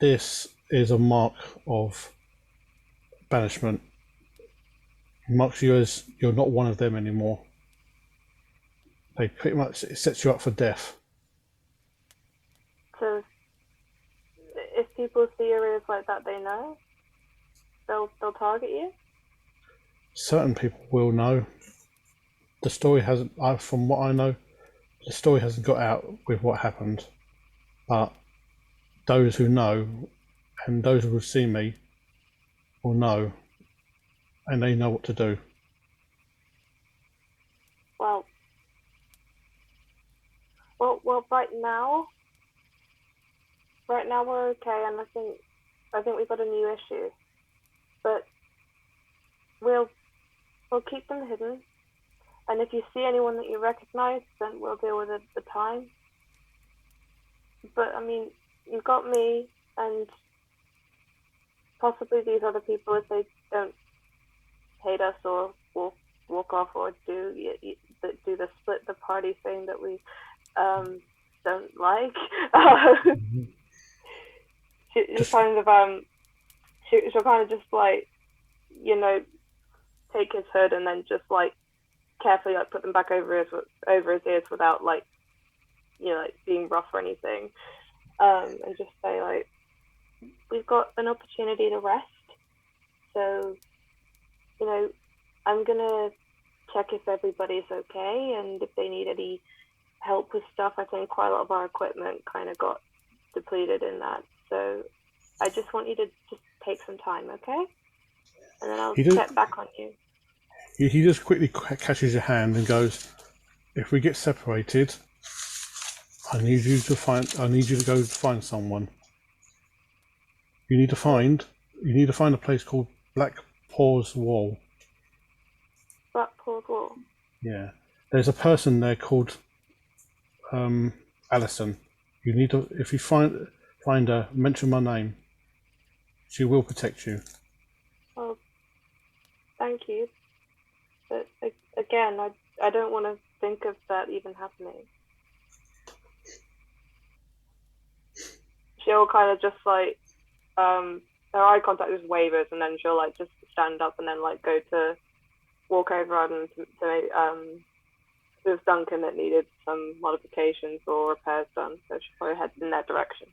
This is a mark of banishment. It marks you as you're not one of them anymore. They pretty much, it sets you up for death. So, if people see your ears like that, they know? They'll target you? Certain people will know. The story hasn't, from what I know, the story hasn't got out with what happened. But those who know, and those who will see me, will know, and they know what to do. Well, right now we're okay, and I think we've got a new issue. But we'll keep them hidden, and if you see anyone that you recognize, then we'll deal with it at the time. But I mean, you've got me, and possibly these other people, if they don't hate us or walk off or do, do the split the party thing that we don't like. She'll kind of just like, you know, take his hood and then just like carefully like put them back over his ears without like, you know, like being rough or anything, and just say like, we've got an opportunity to rest, so, you know, I'm gonna check if everybody's okay, and if they need any help with stuff. I think quite a lot of our equipment kind of got depleted in that, so I just want you to just take some time, okay? And then I'll get back on you. He just quickly catches your hand and goes, "If we get separated, I need you to go find someone. You need to find a place called Black Paws Wall." Black Paws Wall. Yeah, there's a person there called Alison. You need to, if you find her, mention my name. She will protect you. Well, thank you. But again, I don't want to think of that even happening. She'll kind of just like, her eye contact just wavers, and then she'll like just stand up and then like go to walk over and to it was Duncan that needed some modifications or repairs done, so she'll probably head in that direction.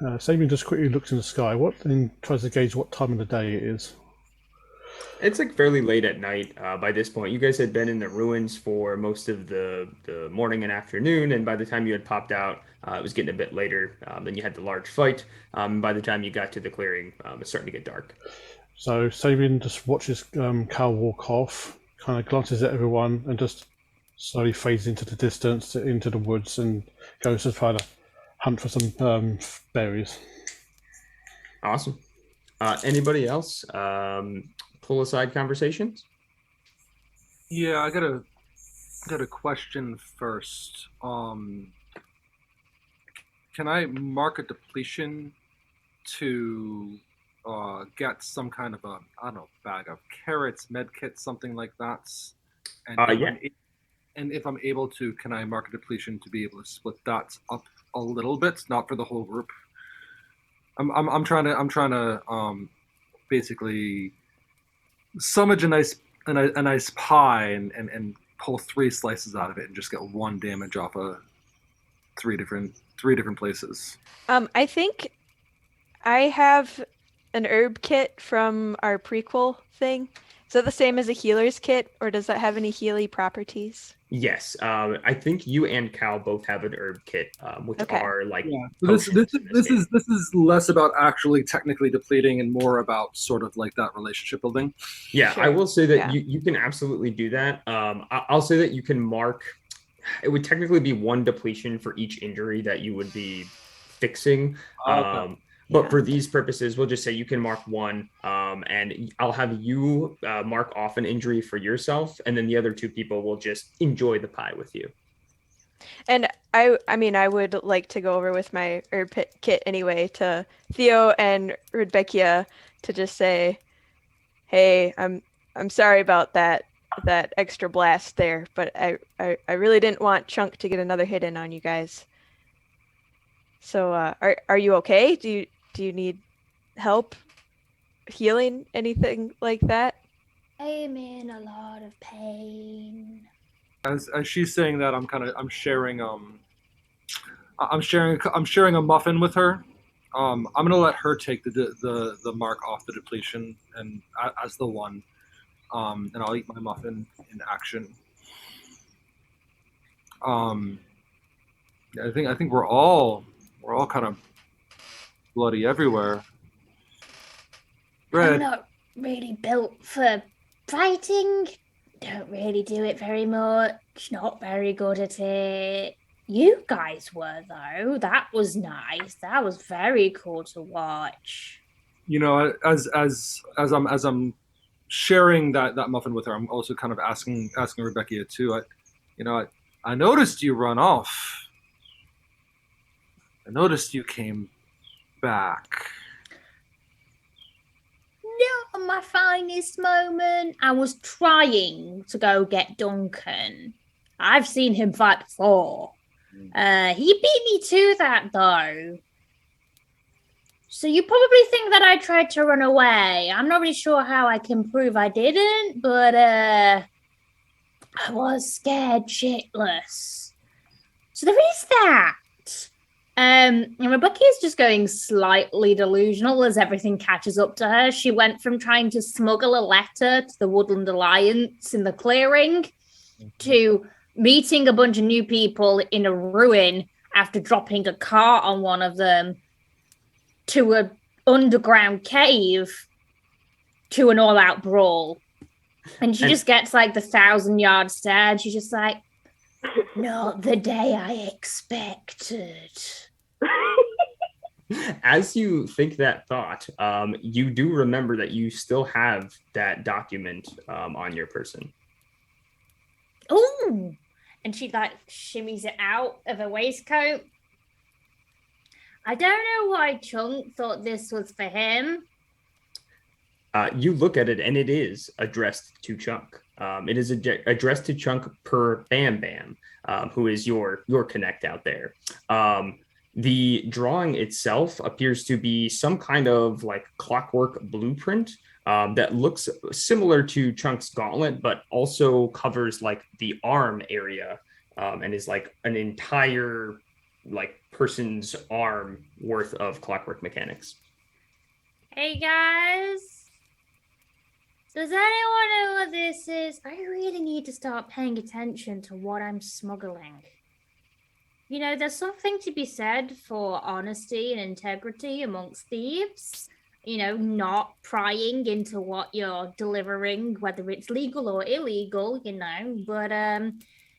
Sabian just quickly looks in the sky. And tries to gauge what time of the day it is. It's like fairly late at night by this point. You guys had been in the ruins for most of the morning and afternoon, and by the time you had popped out, it was getting a bit later. Then you had the large fight. By the time you got to the clearing, it's starting to get dark. So Sabian just watches Cal walk off, kind of glances at everyone, and just slowly fades into the distance, into the woods, and goes to try to hunt for some berries. Awesome. Anybody else? Pull aside conversations? Yeah, I got a question first. Can I mark a depletion to get some kind of a, I don't know, bag of carrots, med kit, something like that? And Yeah. And if I'm able to, can I mark a depletion to be able to split that up a little bit, not for the whole group? I'm trying to basically summage a nice pie and pull 3 slices out of it and just get 1 damage off of 3 different places. I think I have an herb kit from our prequel thing. Is that the same as a healer's kit, or does that have any healy properties? Yes, I think you and Cal both have an herb kit, which are like. Yeah. So this is less about actually technically depleting and more about sort of like that relationship building. Yeah, Sure. I will say that you can absolutely do that. I'll say that you can mark. It would technically be 1 depletion for each injury that you would be fixing. Okay. But for these purposes, we'll just say you can mark 1, and I'll have you mark off an injury for yourself, and then the other 2 people will just enjoy the pie with you. And I mean, I would like to go over with my herb kit anyway to Theo and Rebecca to just say, hey, I'm sorry about that extra blast there, but I really didn't want Chunk to get another hit in on you guys. So are you okay? Do you need help healing, anything like that? I'm in a lot of pain. As she's saying that, I'm sharing a muffin with her. I'm gonna let her take the mark off the depletion and as the 1, and I'll eat my muffin in action. I think we're all kind of bloody everywhere. I'm not really built for fighting. Don't really do it very much. Not very good at it. You guys were, though. That was nice. That was very cool to watch. You know, as I'm sharing that muffin with her, I'm also kind of asking Rebecca too. I noticed you run off. I noticed you came back. Not my finest moment. I was trying to go get Duncan. I've seen him fight before. He beat me to that, though. So you probably think that I tried to run away. I'm not really sure how I can prove I didn't, but I was scared shitless. So there is that. And Rebecca is just going slightly delusional as everything catches up to her. She went from trying to smuggle a letter to the Woodland Alliance in the clearing to meeting a bunch of new people in a ruin after dropping a car on one of them to an underground cave to an all-out brawl. And she just gets like the 1,000-yard stare and she's just like, not the day I expected. As you think that thought, you do remember that you still have that document on your person. Ooh! And she like shimmies it out of her waistcoat. I don't know why Chunk thought this was for him. You look at it and it is addressed to Chunk. It is addressed to Chunk per Bam Bam, who is your connect out there. The drawing itself appears to be some kind of like clockwork blueprint that looks similar to Chunk's gauntlet, but also covers like the arm area and is like an entire like person's arm worth of clockwork mechanics. Hey guys, does anyone know what this is? I really need to start paying attention to what I'm smuggling. You know, there's something to be said for honesty and integrity amongst thieves. You know, not prying into what you're delivering, whether it's legal or illegal, you know. But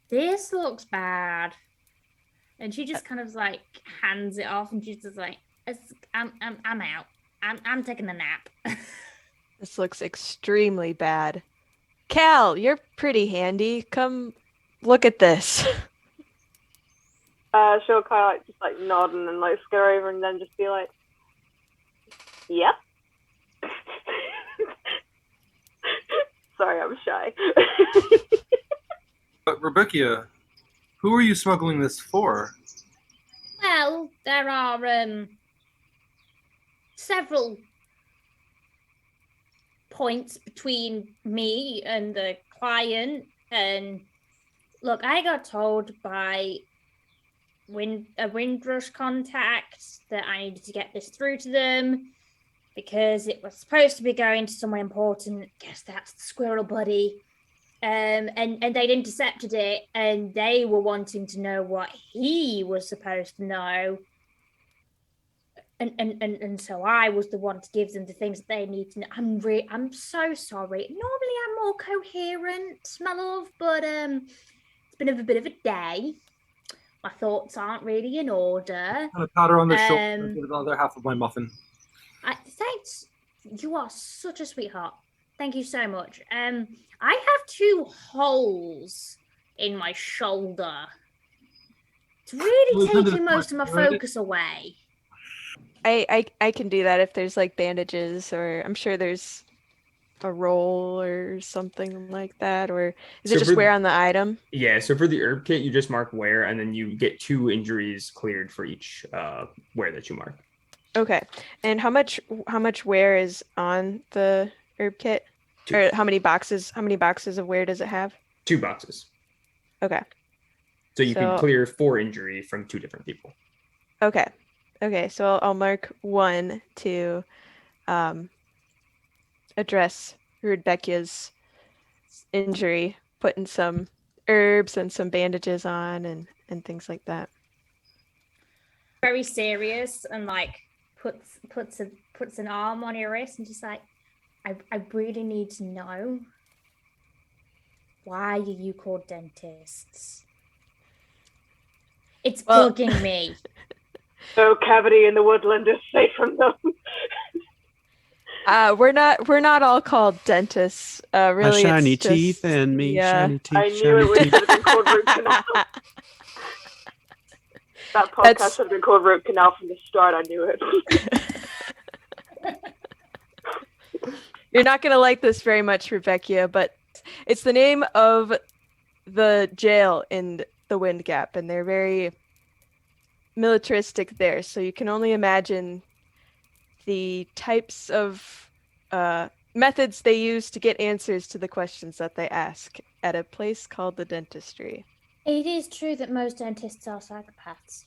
this looks bad. And she just kind of like hands it off and she's just like, I'm out. I'm taking a nap. This looks extremely bad. Cal, you're pretty handy. Come look at this. She'll kind of just like nod and then like scare over and then just be like, yep. Sorry, I'm shy. But Rebecca, who are you smuggling this for? Well, there are several points between me and the client, and look, I got told by a Windrush contact that I needed to get this through to them because it was supposed to be going to someone important. Guess that's the squirrel buddy. And they'd intercepted it, and they were wanting to know what he was supposed to know. And so I was the one to give them the things that they need to know. I'm so sorry. Normally I'm more coherent, my love, but it's been a bit of a day. My thoughts aren't really in order. I'm gonna pat her on the shoulder and give the other half of my muffin. Thanks. You are such a sweetheart. Thank you so much. I have 2 holes in my shoulder. It's really taking most of my focus away. I can do that if there's like bandages, or I'm sure there's a roll or something like that, or is it just wear on the item? Yeah, so for the herb kit, you just mark wear, and then you get 2 injuries cleared for each wear that you mark. Okay, and how much wear is on the herb kit? 2. Or how many boxes of wear does it have? 2 boxes. Okay. So you can clear 4 injury from 2 different people. Okay, so I'll mark 1 to address Rudbeckia's injury, putting some herbs and some bandages on and things like that. Very serious and like puts an arm on your wrist and just like, I really need to know, why are you called dentists? It's bugging me. No cavity in the woodland is safe from them. We're not all called dentists. Really, my shiny it's just, teeth and me, shiny teeth. I knew it would have been called root canal. That podcast should have been called root canal from the start. I knew it. You're not gonna like this very much, Rebecca, but it's the name of the jail in the Wind Gap, and they're very militaristic there. So you can only imagine the types of methods they use to get answers to the questions that they ask at a place called the dentistry. It is true that most dentists are psychopaths.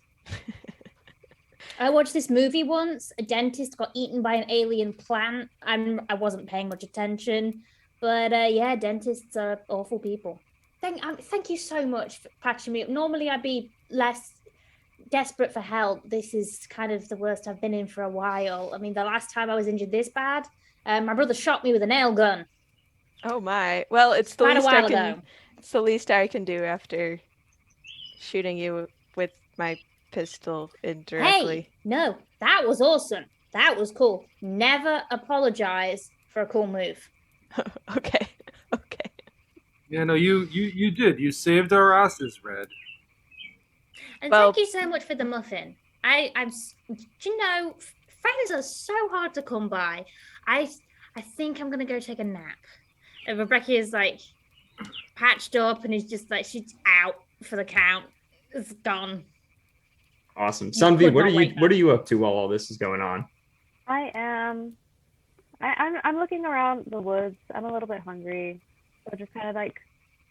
I watched this movie once. A dentist got eaten by an alien plant. I wasn't paying much attention. But yeah, dentists are awful people. Thank you so much for patching me up. Normally I'd be less desperate for help. This is kind of the worst I've been in for a while. I mean, the last time I was injured this bad, my brother shot me with a nail gun. Oh my. Well, it's the Quite a least while I can ago. it's the least I can do after shooting you with my pistol indirectly. Hey, no, that was awesome. That was cool. Never apologize for a cool move. Okay. Yeah, no, you did. You saved our asses, Red. And Well- thank you so much for the muffin. I'm, you know, friends are so hard to come by. I think I'm gonna go take a nap. And Rebecca is like patched up and is just like she's out for the count. It's gone. Awesome. You Sunvi, could what not are wake you up to while all this is going on? I'm looking around the woods. I'm a little bit hungry, so just kind of like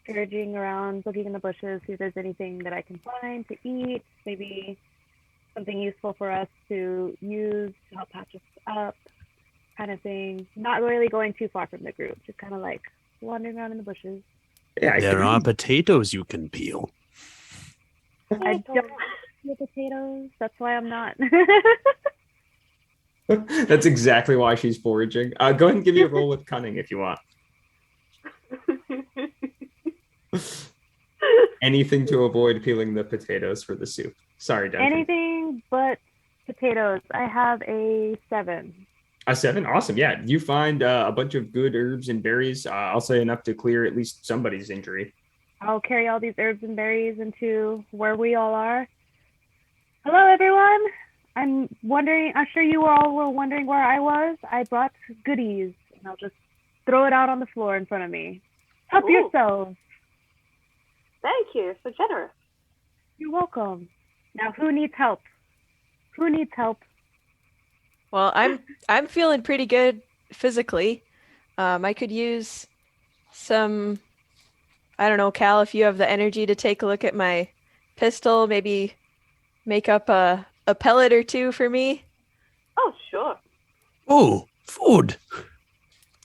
foraging around, looking in the bushes, see if there's anything that I can find to eat. Maybe something useful for us to use to help patch us up, kind of thing. Not really going too far from the group, just kind of like wandering around in the bushes. Yeah, There are potatoes you can peel. I don't peel potatoes. That's why I'm not. That's exactly why she's foraging. Go ahead and give me a roll with cunning if you want. Anything to avoid peeling the potatoes for the soup. Sorry, Duncan. Anything but potatoes. I have a 7. A 7? Awesome. Yeah, you find a bunch of good herbs and berries. I'll say enough to clear at least somebody's injury. I'll carry all these herbs and berries into where we all are. Hello, everyone. I'm sure you all were wondering where I was. I brought goodies, and I'll just throw it out on the floor in front of me. Help Ooh. yourselves. Thank you. So generous. You're welcome. Now, who needs help? Who needs help? Well, I'm feeling pretty good physically. I could use some, I don't know, Cal, if you have the energy to take a look at my pistol, maybe make up a pellet or two for me. Oh, sure. Oh, food.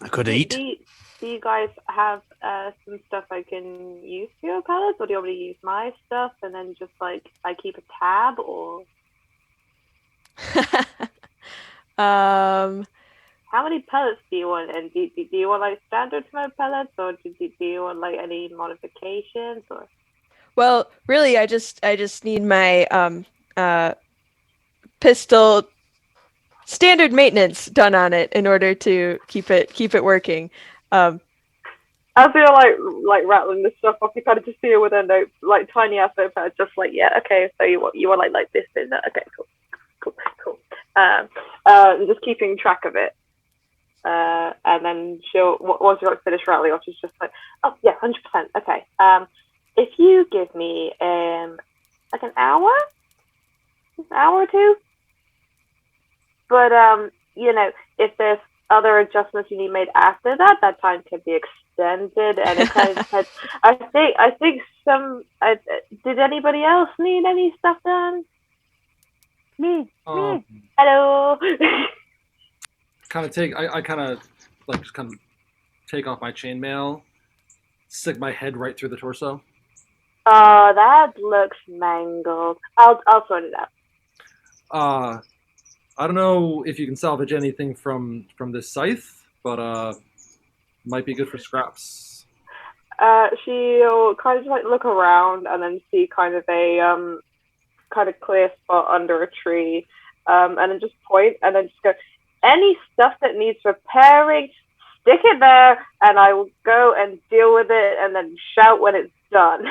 I could eat. Do you guys have some stuff I can use for your pellets, or do you want me to use my stuff and then just like I keep a tab, or how many pellets do you want? And do you want like standard smoke pellets, or do you want like any modifications, or? Well, really, I just need my pistol standard maintenance done on it in order to keep it working. As you're like rattling this stuff off, you kind of just see her with a note, like tiny ass notepad, just like, yeah, okay, so you want like this in there, okay, cool. Just keeping track of it, and then she'll once you're finished rattling off, she's just like, oh yeah, 100%, okay. If you give me like an hour or two, but you know, if there's other adjustments you need made after that time can be extended, and it kind of I think some. Did anybody else need any stuff done? Me. Hello. Kind of take. I kind of like just kind of take off my chainmail, stick my head right through the torso. Oh, that looks mangled. I'll sort it out. I don't know if you can salvage anything from this scythe, but might be good for scraps. She'll kind of like look around and then see kind of a kind of clear spot under a tree, and then just point and then just go, any stuff that needs repairing, stick it there, and I will go and deal with it, and then shout when it's done.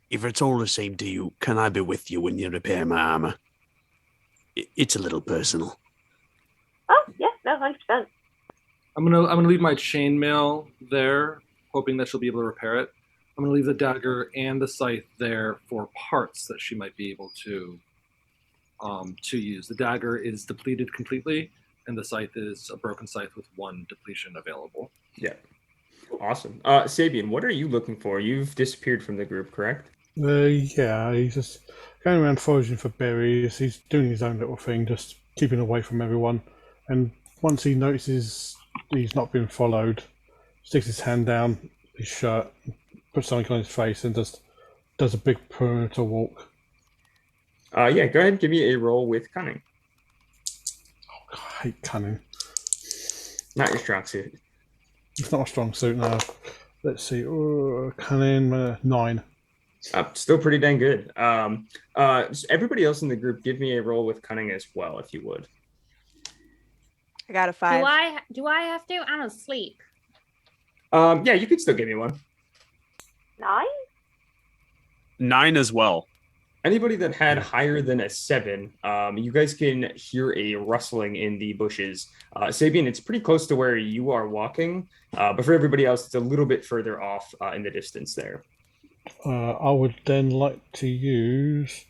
If it's all the same to you, can I be with you when you repair my armor? It's a little personal. Oh yeah, no, 100%. I'm gonna leave my chainmail there, hoping that she'll be able to repair it. I'm going to leave the dagger and the scythe there for parts that she might be able to use. The dagger is depleted completely, and the scythe is a broken scythe with 1 depletion available. Yeah. Awesome. Sabian, what are you looking for? You've disappeared from the group, correct? Yeah, he's just going around foraging for berries. He's doing his own little thing, just keeping away from everyone. And once he notices he's not being followed, sticks his hand down his shirt, puts something on his face, and just does a big perimeter walk. Yeah, go ahead and give me a roll with cunning. Oh, I hate cunning. Not your strong suit. It's not a strong suit now. Let's see. Cunning 9. Still pretty dang good. Everybody else in the group, give me a roll with cunning as well, if you would. I got a 5. Do I have to? I'm asleep. Yeah, you could still give me one. 9? 9 as well. Anybody that had higher than a 7, you guys can hear a rustling in the bushes. Sabian, it's pretty close to where you are walking, but for everybody else, it's a little bit further off in the distance there. I would then like to use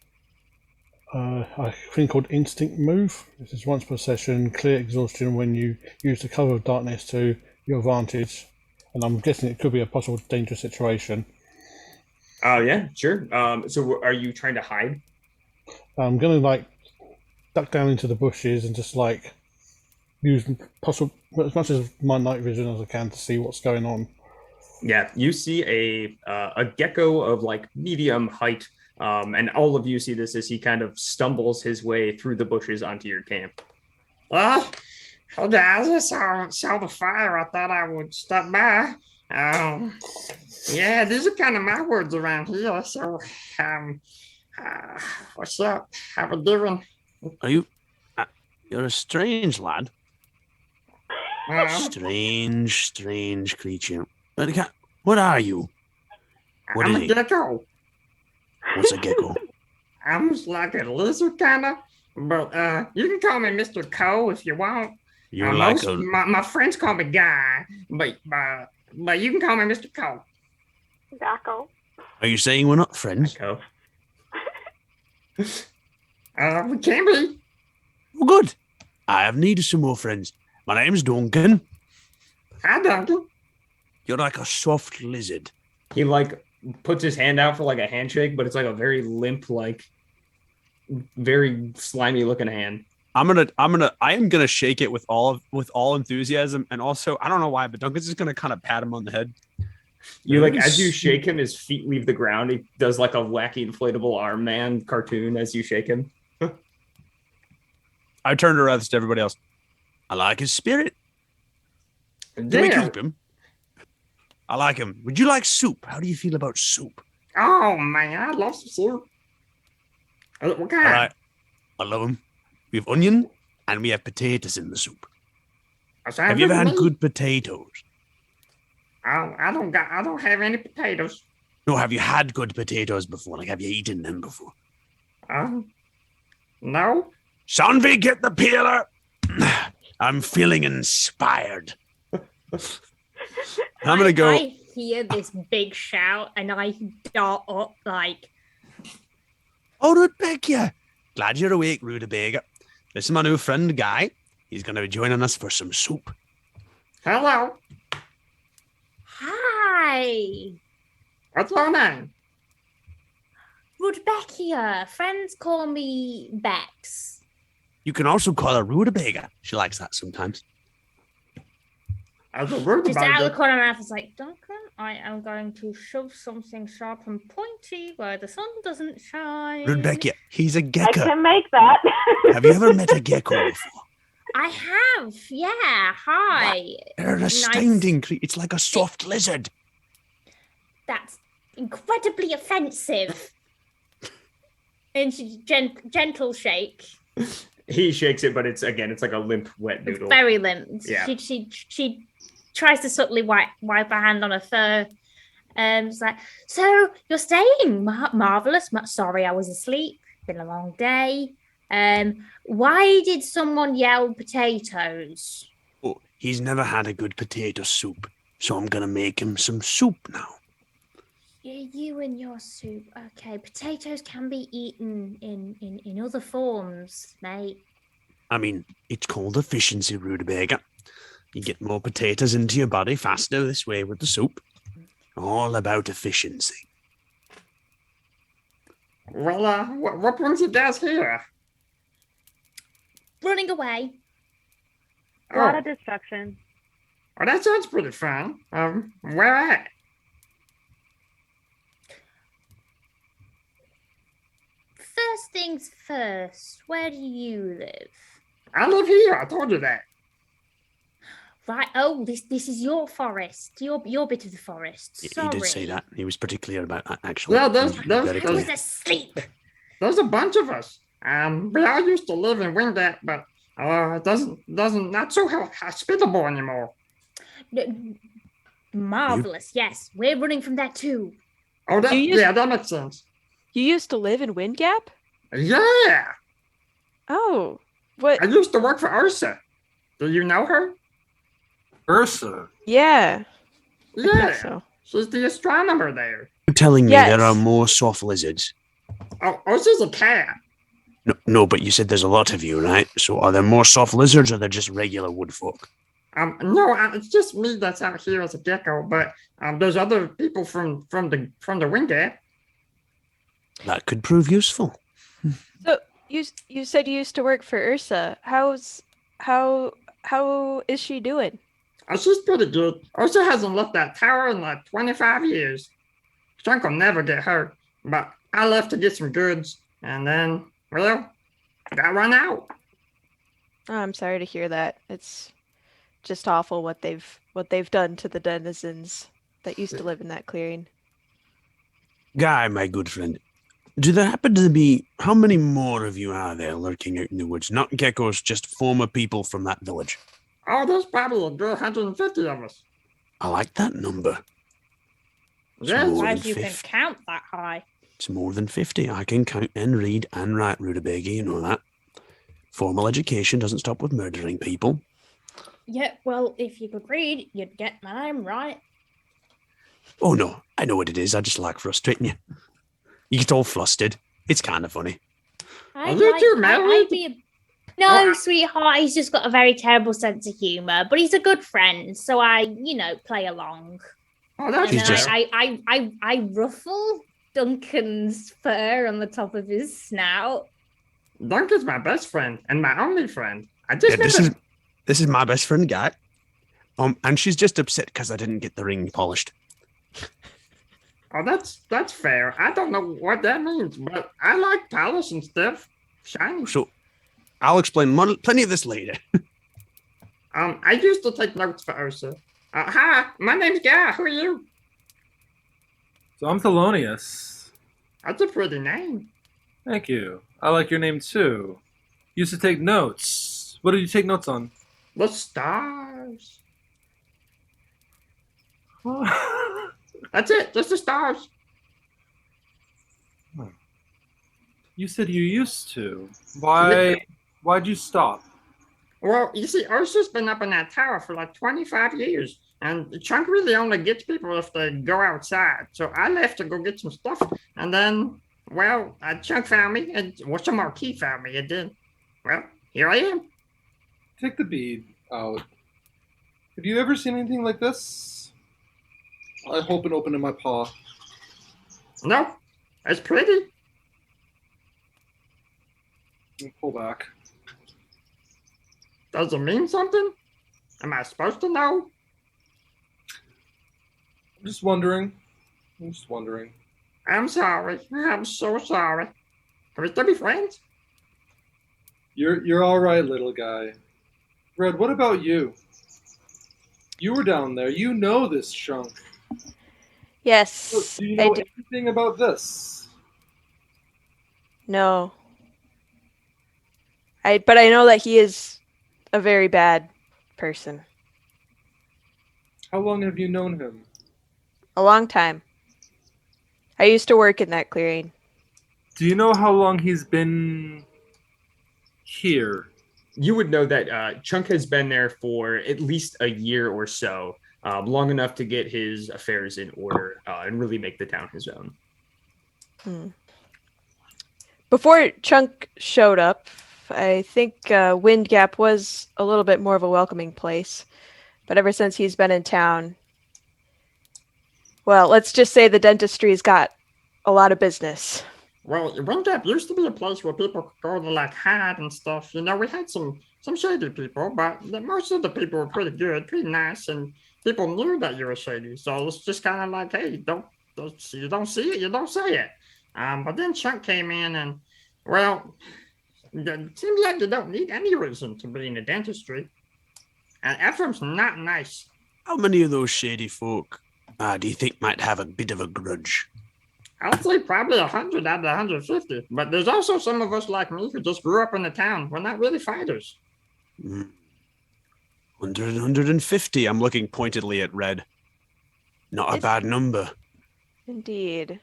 a thing called Instinct Move. This is once per session, clear exhaustion when you use the cover of darkness to your advantage. And I'm guessing it could be a possible dangerous situation. Yeah, sure. So are you trying to hide? I'm going to duck down into the bushes and just use as much of my night vision as I can to see what's going on. Yeah, you see a gecko of medium height, and all of you see this as he kind of stumbles his way through the bushes onto your camp. Well, I just saw the fire. I thought I would stop by. Yeah, these are kind of my words around here. So, what's up? How we doing? Are you? You're a strange lad. Strange creature. What are you? What I'm is a he? gecko. What's a gecko? I'm just like a lizard, kind of. But you can call me Mr. Cole if you want. You're like my friends call me Guy, but you can call me Mr. Cole. Gecko. Are you saying we're not friends? Gecko. We can be. Well, good. I have need of some more friends. My name's Duncan. Hi, Duncan. You're like a soft lizard. He puts his hand out for a handshake, but it's a very limp, very slimy looking hand. I am gonna shake it with all enthusiasm, and also I don't know why, but Duncan's just gonna kind of pat him on the head. You as you shake him, his feet leave the ground. He does a wacky inflatable arm man cartoon as you shake him. I turned around to everybody else. I like his spirit. Damn. Can we keep him? I like him. Would you like soup? How do you feel about soup? Oh man, I love some soup. What kind? All right. I love them. We have onion and we have potatoes in the soup. Have you ever had good potatoes? I don't have any potatoes. No, have you had good potatoes before? Have you eaten them before? No. Sonvi, get the peeler. I'm feeling inspired. I'm gonna go. I hear this big shout and I dart up Oh, Rudbeckia. Glad you're awake, Rutabaga. This is my new friend, Guy. He's going to be joining us for some soup. Hello. Hi. What's your name? Rudbeckia. Friends call me Bex. You can also call her Rutabaga. She likes that sometimes. As a Just out of the rutabaga. corner of my mouth, it's like, Duncan, I am going to shove something sharp and pointy where the sun doesn't shine. Rudbeckia, he's a I gecko. can make that. Have you ever met a gecko before? I have, yeah. Hi. They're an astounding creature. It's like a soft lizard. That's incredibly offensive. And she gentle shake. He shakes it, but it's like a limp, wet noodle. Very limp. Yeah. She tries to subtly wipe her hand on her fur. It's like, so you're staying? Marvelous. Sorry, I was asleep. Been a long day. Why did someone yell potatoes? Oh, he's never had a good potato soup. So I'm gonna make him some soup now. Yeah, you and your soup. Okay, potatoes can be eaten in other forms, mate. I mean, it's called efficiency, rutabaga. You get more potatoes into your body faster this way with the soup. All about efficiency. Well, what brings you guys here? Running away. A lot of destruction. Oh, that sounds pretty fun. Where at? First things first, where do you live? I live here. I told you that. Right. Oh, this is your forest. Your bit of the forest. He Sorry. did say that. He was pretty clear about that, actually. Yeah, I was asleep. There's a bunch of us. We all used to live in Wingate, but it doesn't not so hospitable anymore. Marvelous. Yes, we're running from that too. Oh, that makes sense. You used to live in Wind Gap? Yeah. Oh, what? I used to work for Ursa. Do you know her? Ursa? Yeah. Yeah. So. She's the astronomer there. You're telling me Yes. there are more soft lizards? Oh, Ursa's a cat. No, but you said there's a lot of you, right? So are there more soft lizards or they're just regular woodfolk? No, it's just me that's out here as a gecko, but there's other people from the Wingate. That could prove useful. So you said you used to work for Ursa. How is she doing? Oh, she's pretty good. Ursa hasn't left that tower in like 25 years. Chunk will never get hurt, but I left to get some goods, and then, well, I got run out. Oh, I'm sorry to hear that. It's just awful what they've done to the denizens that used to live in that clearing. Guy, my good friend, do there happen to be, how many more of you are there lurking out in the woods? Not geckos, just former people from that village. Oh, there's probably a good 150 of us. I like that number. Yeah, more Surprised than you can 50. count that high. It's more than 50. I can count and read and write, rutabaga, you know that. Formal education doesn't stop with murdering people. Yeah, well, if you could read, you'd get my name right. Oh no, I know what it is. I just like frustrating you. You get all flustered. It's kind of funny. I'd you two I'd married? be No, sweetheart, he's just got a very terrible sense of humor, but he's a good friend, so I, play along. Oh, that's And He's then just- I ruffle Duncan's fur on the top of his snout. Duncan's my best friend and my only friend. I Yeah, just this is my best friend, Guy. And she's just upset because I didn't get the ring polished. Oh, that's fair. I don't know what that means, but I like polish and stuff. Shiny. So I'll explain plenty of this later. I used to take notes for Ursa. Hi, my name's Guy. Who are you? So I'm Thelonious. That's a pretty name. Thank you. I like your name too. Used to take notes. What did you take notes on? The stars. That's it. Just the stars. You said you used to. Why'd you stop? Well, you see, Ursa's been up in that tower for like 25 years, and Chunk really only gets people if they go outside. So I left to go get some stuff, and then, well, Chunk found me, and some Marquise found me, and then, well, here I am. Take the bead out. Have you ever seen anything like this? I hope and open in my paw. No, it's pretty. Pull back. Does it mean something? Am I supposed to know? I'm just wondering. I'm sorry. I'm so sorry. Can we still be friends? You're all right, little guy. Red, what about you? You were down there. You know this chunk. Yes, Do you I know do. anything about this? No. But I know that he is a very bad person. How long have you known him? A long time. I used to work in that clearing. Do you know how long he's been here? You would know that Chunk has been there for at least a year or so. long enough to get his affairs in order and really make the town his own. Before Chunk showed up, I think Wind Gap was a little bit more of a welcoming place. But ever since he's been in town, well, let's just say the dentistry's got a lot of business. Well, Wingap used to be a place where people could go to like hide and stuff. You know, we had some shady people, but most of the people were pretty good, pretty nice, and people knew that you were shady. So it's just kind of like, hey, you don't see it, you don't say it. But then Chunk came in, and well, it seems like you don't need any reason to be in the dentistry. And Ephraim's not nice. How many of those shady folk do you think might have a bit of a grudge? I'd say probably 100 out of 150. But there's also some of us like me who just grew up in the town. We're not really fighters. 150. I'm looking pointedly at Red. Not a bad number. Indeed.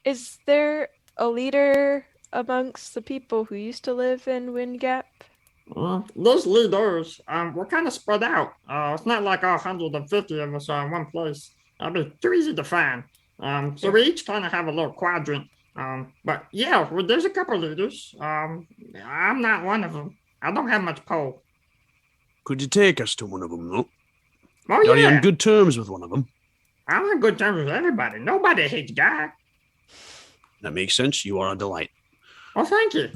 Is there a leader amongst the people who used to live in Wind Gap? Those leaders, we're kind of spread out. It's not like 150 of us are in one place. That'd be too easy to find. So we each kind of have a little quadrant. But yeah, there's a couple leaders. I'm not one of them. I don't have much pull. Could you take us to one of them, though? Oh, Are you yeah. on good terms with one of them? I'm on good terms with everybody. Nobody hates Guy. That makes sense. You are a delight. Well, thank you.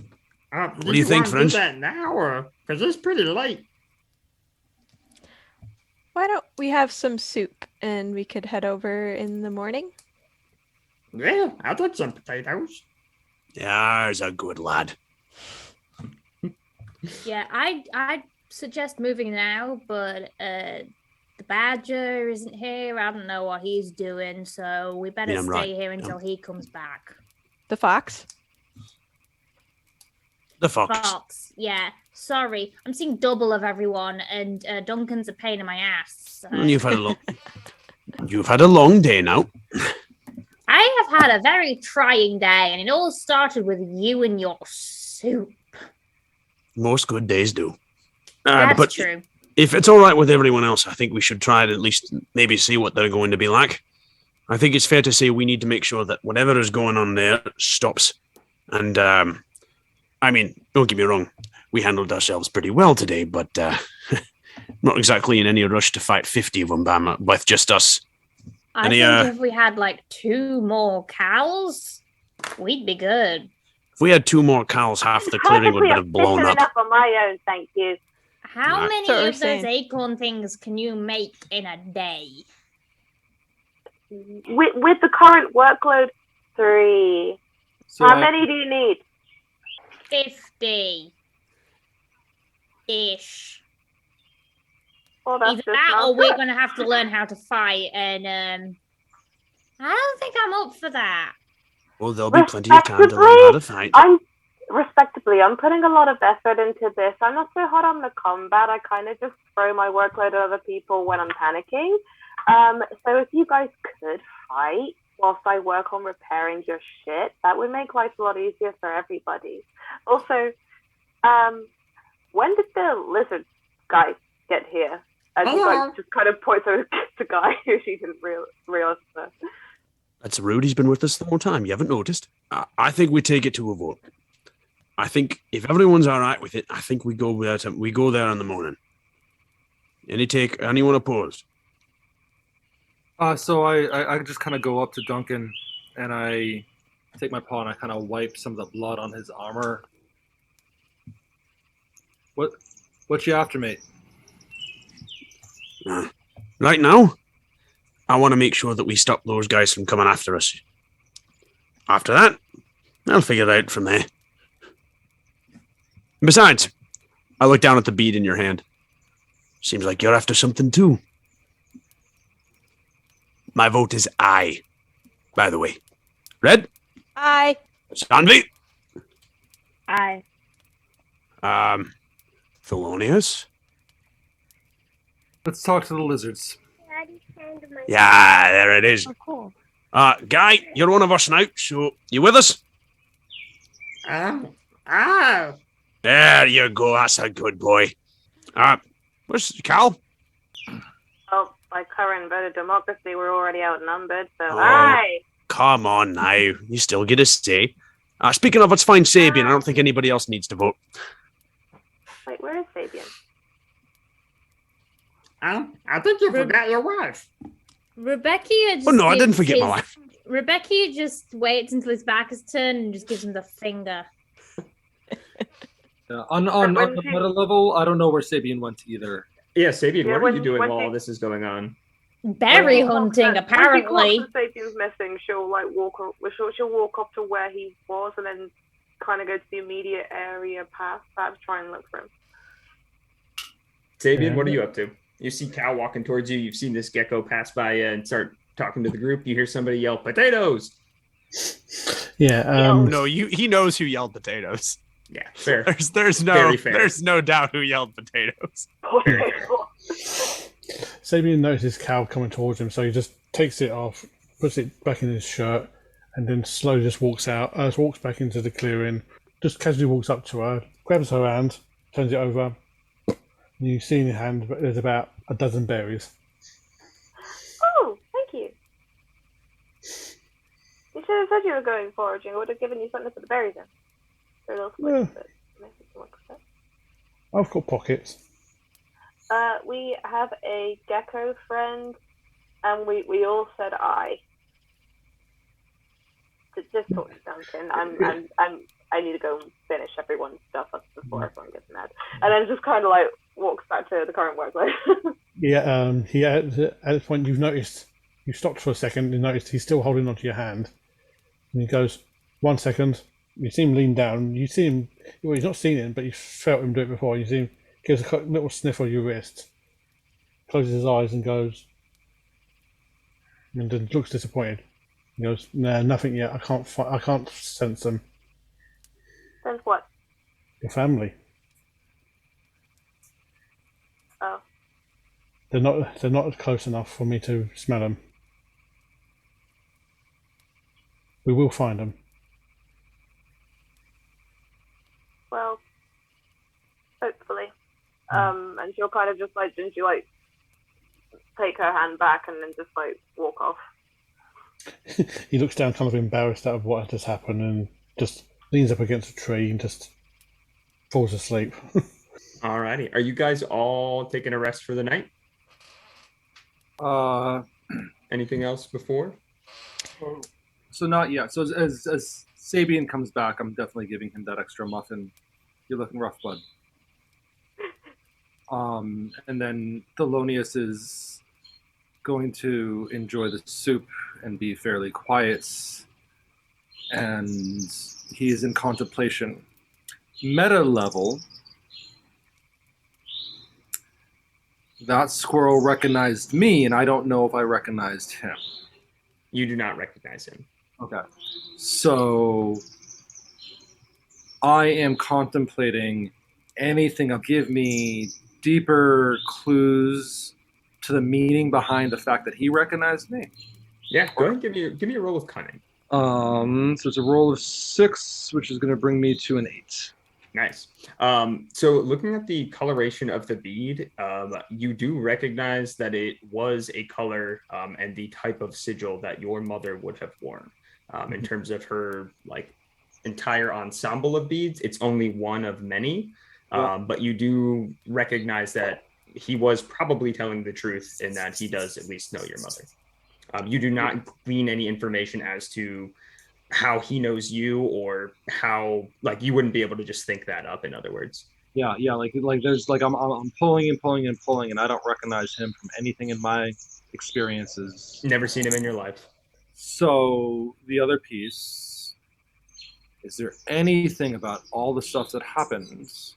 What do you think, friends? friends? Do that now, or because it's pretty late. Why don't we have some soup and we could head over in the morning? Yeah, I'll take some potatoes. There's a good lad. Yeah, I suggest moving now, but the badger isn't here. I don't know what he's doing, so we better stay here until he comes back. The fox? The fox. Fox, yeah. Sorry, I'm seeing double of everyone, and Duncan's a pain in my ass. So. You've had a long day now. I have had a very trying day, and it all started with you and your soup. Most good days do. That's true. If it's all right with everyone else, I think we should try to at least maybe see what they're going to be like. I think it's fair to say we need to make sure that whatever is going on there stops. And, I mean, don't get me wrong, we handled ourselves pretty well today, but not exactly in any rush to fight 50 of them with just us. I think if we had like 2 more cows, we'd be good. If we had 2 more cows, half the clearing would have blown up. Enough on my own, thank you. How Right. many So of we're those acorn things can you make in a day? With the current workload, 3. So How many do you need? 50-ish. Well, that's Either just that, not or we're good. going to have to learn how to fight, and I don't think I'm up for that. Well, there'll be plenty of time to learn how to fight. I'm putting a lot of effort into this. I'm not so hot on the combat. I kind of just throw my workload at other people when I'm panicking. So if you guys could fight whilst I work on repairing your shit, that would make life a lot easier for everybody. Also, when did the lizard guy get here? And you guys just kind of point to Guy who she didn't realize that. That's rude. He's been with us the whole time. You haven't noticed. I think we take it to a vote. I think if everyone's all right with it, I think we go there. We go there in the morning. Anyone opposed? So I just kind of go up to Duncan, and I take my paw and I kind of wipe some of the blood on his armor. What you after, mate? Right now, I want to make sure that we stop those guys from coming after us. After that, I'll figure it out from there. Besides, I look down at the bead in your hand. Seems like you're after something too. My vote is aye, by the way. Red? Aye. Sanvi? Aye. Thelonious? Let's talk to the lizards. Yeah, there it is. Oh, cool. Guy, you're one of us now, so you with us? There you go, that's a good boy. Where's Cal? Oh, by current voter democracy, we're already outnumbered. So, Oh. aye. Come on now. You still get a say. Speaking of, let's find Sabian. I don't think anybody else needs to vote. Wait, where is Fabian? I think you forgot your wife. Rebecca just Oh, no, I gives didn't forget my his- wife. Rebecca just waits until his back is turned and just gives him the finger. Yeah, on the meta level, I don't know where Sabian went either. Yeah, Sabian, Yeah, what are when- you doing when while he- all this is going on? Berry When she hunting, clocks apparently. that Sabian's missing, she'll like she'll walk up to where he was and then kind of go to the immediate area past that to try and look for him. Sabian, Yeah. what are you up to? You see Cal walking towards you. You've seen this gecko pass by you and start talking to the group. You hear somebody yell, "Potatoes!" Yeah. No, he knows who yelled potatoes. Yeah, fair. There's Very fair. no doubt who yelled potatoes. Sabian notices Cal coming towards him, so he just takes it off, puts it back in his shirt, and then slowly just walks back into the clearing, just casually walks up to her, grabs her hand, turns it over, and you see in your hand there's about a dozen berries. Oh, thank you. You should have said you were going foraging. I would have given you something to put the berries in. They're a little Yeah. sweet, but makes it more upset. I've got pockets. We have a gecko friend, and we all said I. Just talk to Duncan. I need to go and finish everyone's stuff up before everyone gets mad. And then just kind of like walks back to the current workload. Yeah, at this point you've noticed, you stopped for a second, you noticed he's still holding onto your hand. And he goes, 1 second, you see him lean down, you see him, well, he's not seen him, but you felt him do it before, you see him, gives a little sniff of your wrist, closes his eyes and goes, and then looks disappointed. He goes, "No, nothing yet, I can't sense them. Sense what? Your family. Oh. They're not close enough for me to smell them. We will find them." Well, hopefully. And she'll kind of just like, didn't she like take her hand back and then just like walk off? He looks down, kind of embarrassed out of what had just happened, and just leans up against a tree and just falls asleep. Alrighty. Are you guys all taking a rest for the night? Anything else before? So not yet. So as Sabian comes back, I'm definitely giving him that extra muffin. You're looking rough, bud. And then Thelonious is going to enjoy the soup and be fairly quiet. And he is in contemplation. Meta level, that squirrel recognized me, and I don't know if I recognized him. You do not recognize him. Okay. So I am contemplating anything that'll give me deeper clues to the meaning behind the fact that he recognized me. Yeah, go ahead and give me a roll of cunning. So it's a roll of 6, which is going to bring me to an 8. Nice. So looking at the coloration of the bead, you do recognize that it was a color and the type of sigil that your mother would have worn. In terms of her like entire ensemble of beads, it's only one of many. But you do recognize that he was probably telling the truth in that he does at least know your mother. You do not glean any information as to how he knows you, or how, like, you wouldn't be able to just think that up, in other words. Yeah, like there's like I'm pulling and pulling and pulling, and I don't recognize him from anything in my experiences. Never seen him in your life. So the other piece, is there anything about all the stuff that happens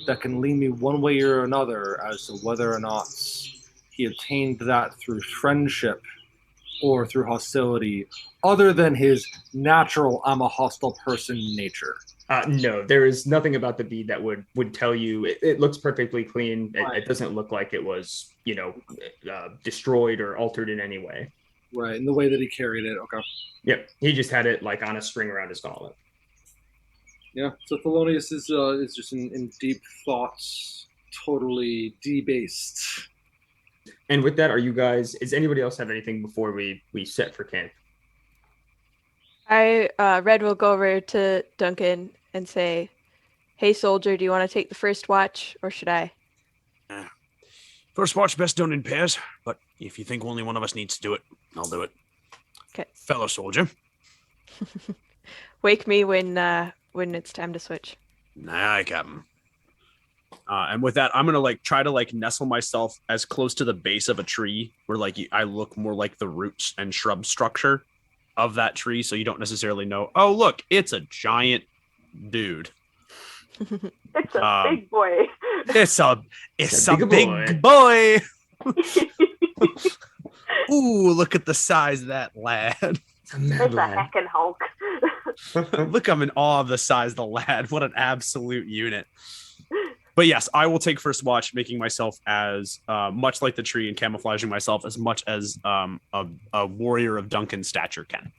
that can lead me one way or another as to whether or not he obtained that through friendship or through hostility, other than his natural "I'm a hostile person" nature? No, there is nothing about the bead that would tell you. It looks perfectly clean. It doesn't look like it was, destroyed or altered in any way. Right, in the way that he carried it. Okay. Yep, he just had it like on a string around his gauntlet. Yeah, so Thelonious is just in deep thoughts, totally debased. And with that, does anybody else have anything before we set for camp? Red will go over to Duncan and say, "Hey, soldier, do you want to take the first watch, or should I?" First watch best done in pairs, but if you think only one of us needs to do it, I'll do it. Okay. Fellow soldier. Wake me when it's time to switch. Aye, Captain. And with that, I'm gonna try to nestle myself as close to the base of a tree where I look more like the roots and shrub structure of that tree, so you don't necessarily know. Oh, look, it's a giant dude. It's a big boy. It's a big boy. Ooh, look at the size of that lad. It's a heckin' Hulk. Look, I'm in awe of the size of the lad. What an absolute unit. But yes, I will take first watch, making myself as much like the tree and camouflaging myself as much as a warrior of Duncan's stature can.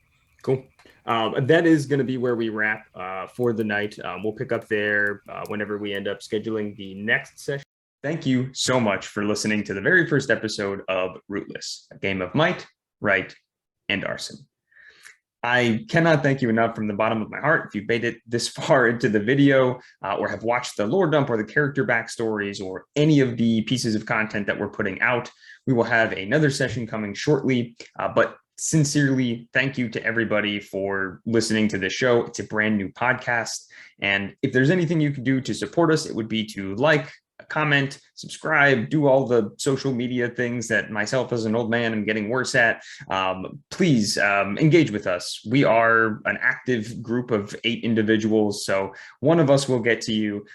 Cool. That is going to be where we wrap for the night. We'll pick up there whenever we end up scheduling the next session. Thank you so much for listening to the very first episode of Rootless, a game of might, right, and arson. I cannot thank you enough from the bottom of my heart. If you've made it this far into the video or have watched the lore dump or the character backstories or any of the pieces of content that we're putting out, we will have another session coming shortly. But sincerely, thank you to everybody for listening to this show. It's a brand new podcast. And if there's anything you can do to support us, it would be to comment, subscribe, do all the social media things that myself as an old man am getting worse at. Please engage with us. We are an active group of 8 individuals, so one of us will get to you.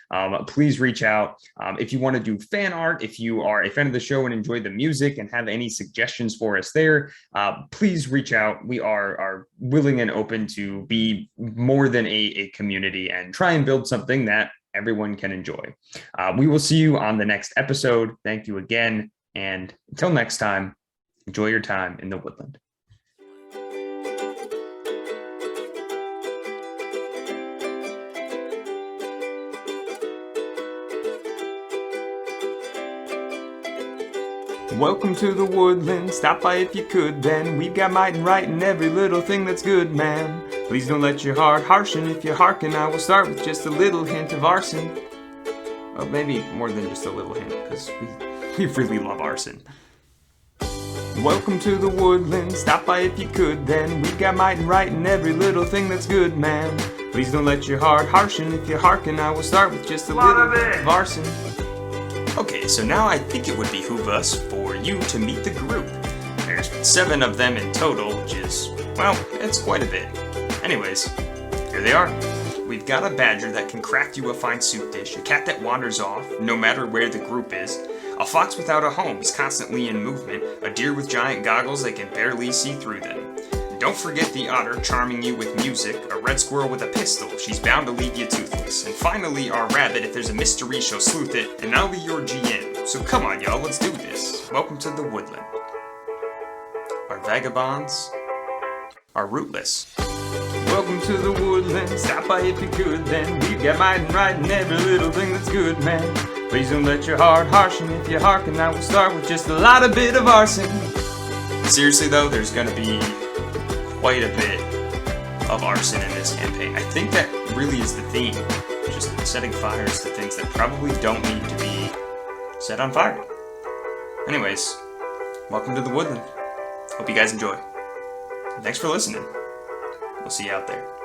Please reach out. If you want to do fan art, if you are a fan of the show and enjoy the music and have any suggestions for us there, please reach out. We are willing and open to be more than a community and try and build something that everyone can enjoy. We will see you on the next episode. Thank you again. And until next time, enjoy your time in the woodland. Welcome to the woodland. Stop by if you could then. We've got might and right and every little thing that's good, man. Please don't let your heart harshen. If you hearken, I will start with just a little hint of arson. Well, maybe more than just a little hint, because we really love arson. Welcome to the woodland. Stop by if you could then. We've got might and right and every little thing that's good, man. Please don't let your heart harshen. If you hearken, I will start with just a little hint of arson. Okay, so now I think it would behoove us for you to meet the group. There's 7 of them in total, which is, well, it's quite a bit. Anyways, here they are. We've got a badger that can craft you a fine soup dish, a cat that wanders off, no matter where the group is, a fox without a home, he's constantly in movement, a deer with giant goggles that can barely see through them. And don't forget the otter charming you with music, a red squirrel with a pistol, she's bound to leave you toothless, and finally our rabbit, if there's a mystery she'll sleuth it, and I'll be your GM. So come on y'all, let's do this. Welcome to the woodland. Our vagabonds are rootless. Welcome to the woodland, stop by if you could then. We've got might and right and every little thing that's good, man. Please don't let your heart harshen. If you hearken, I will start with just a lot of bit of arson. Seriously though, there's gonna be quite a bit of arson in this campaign. I think that really is the theme. Just setting fires to things that probably don't need to be set on fire. Anyways, welcome to the woodland. Hope you guys enjoy. Thanks for listening. We'll see you out there.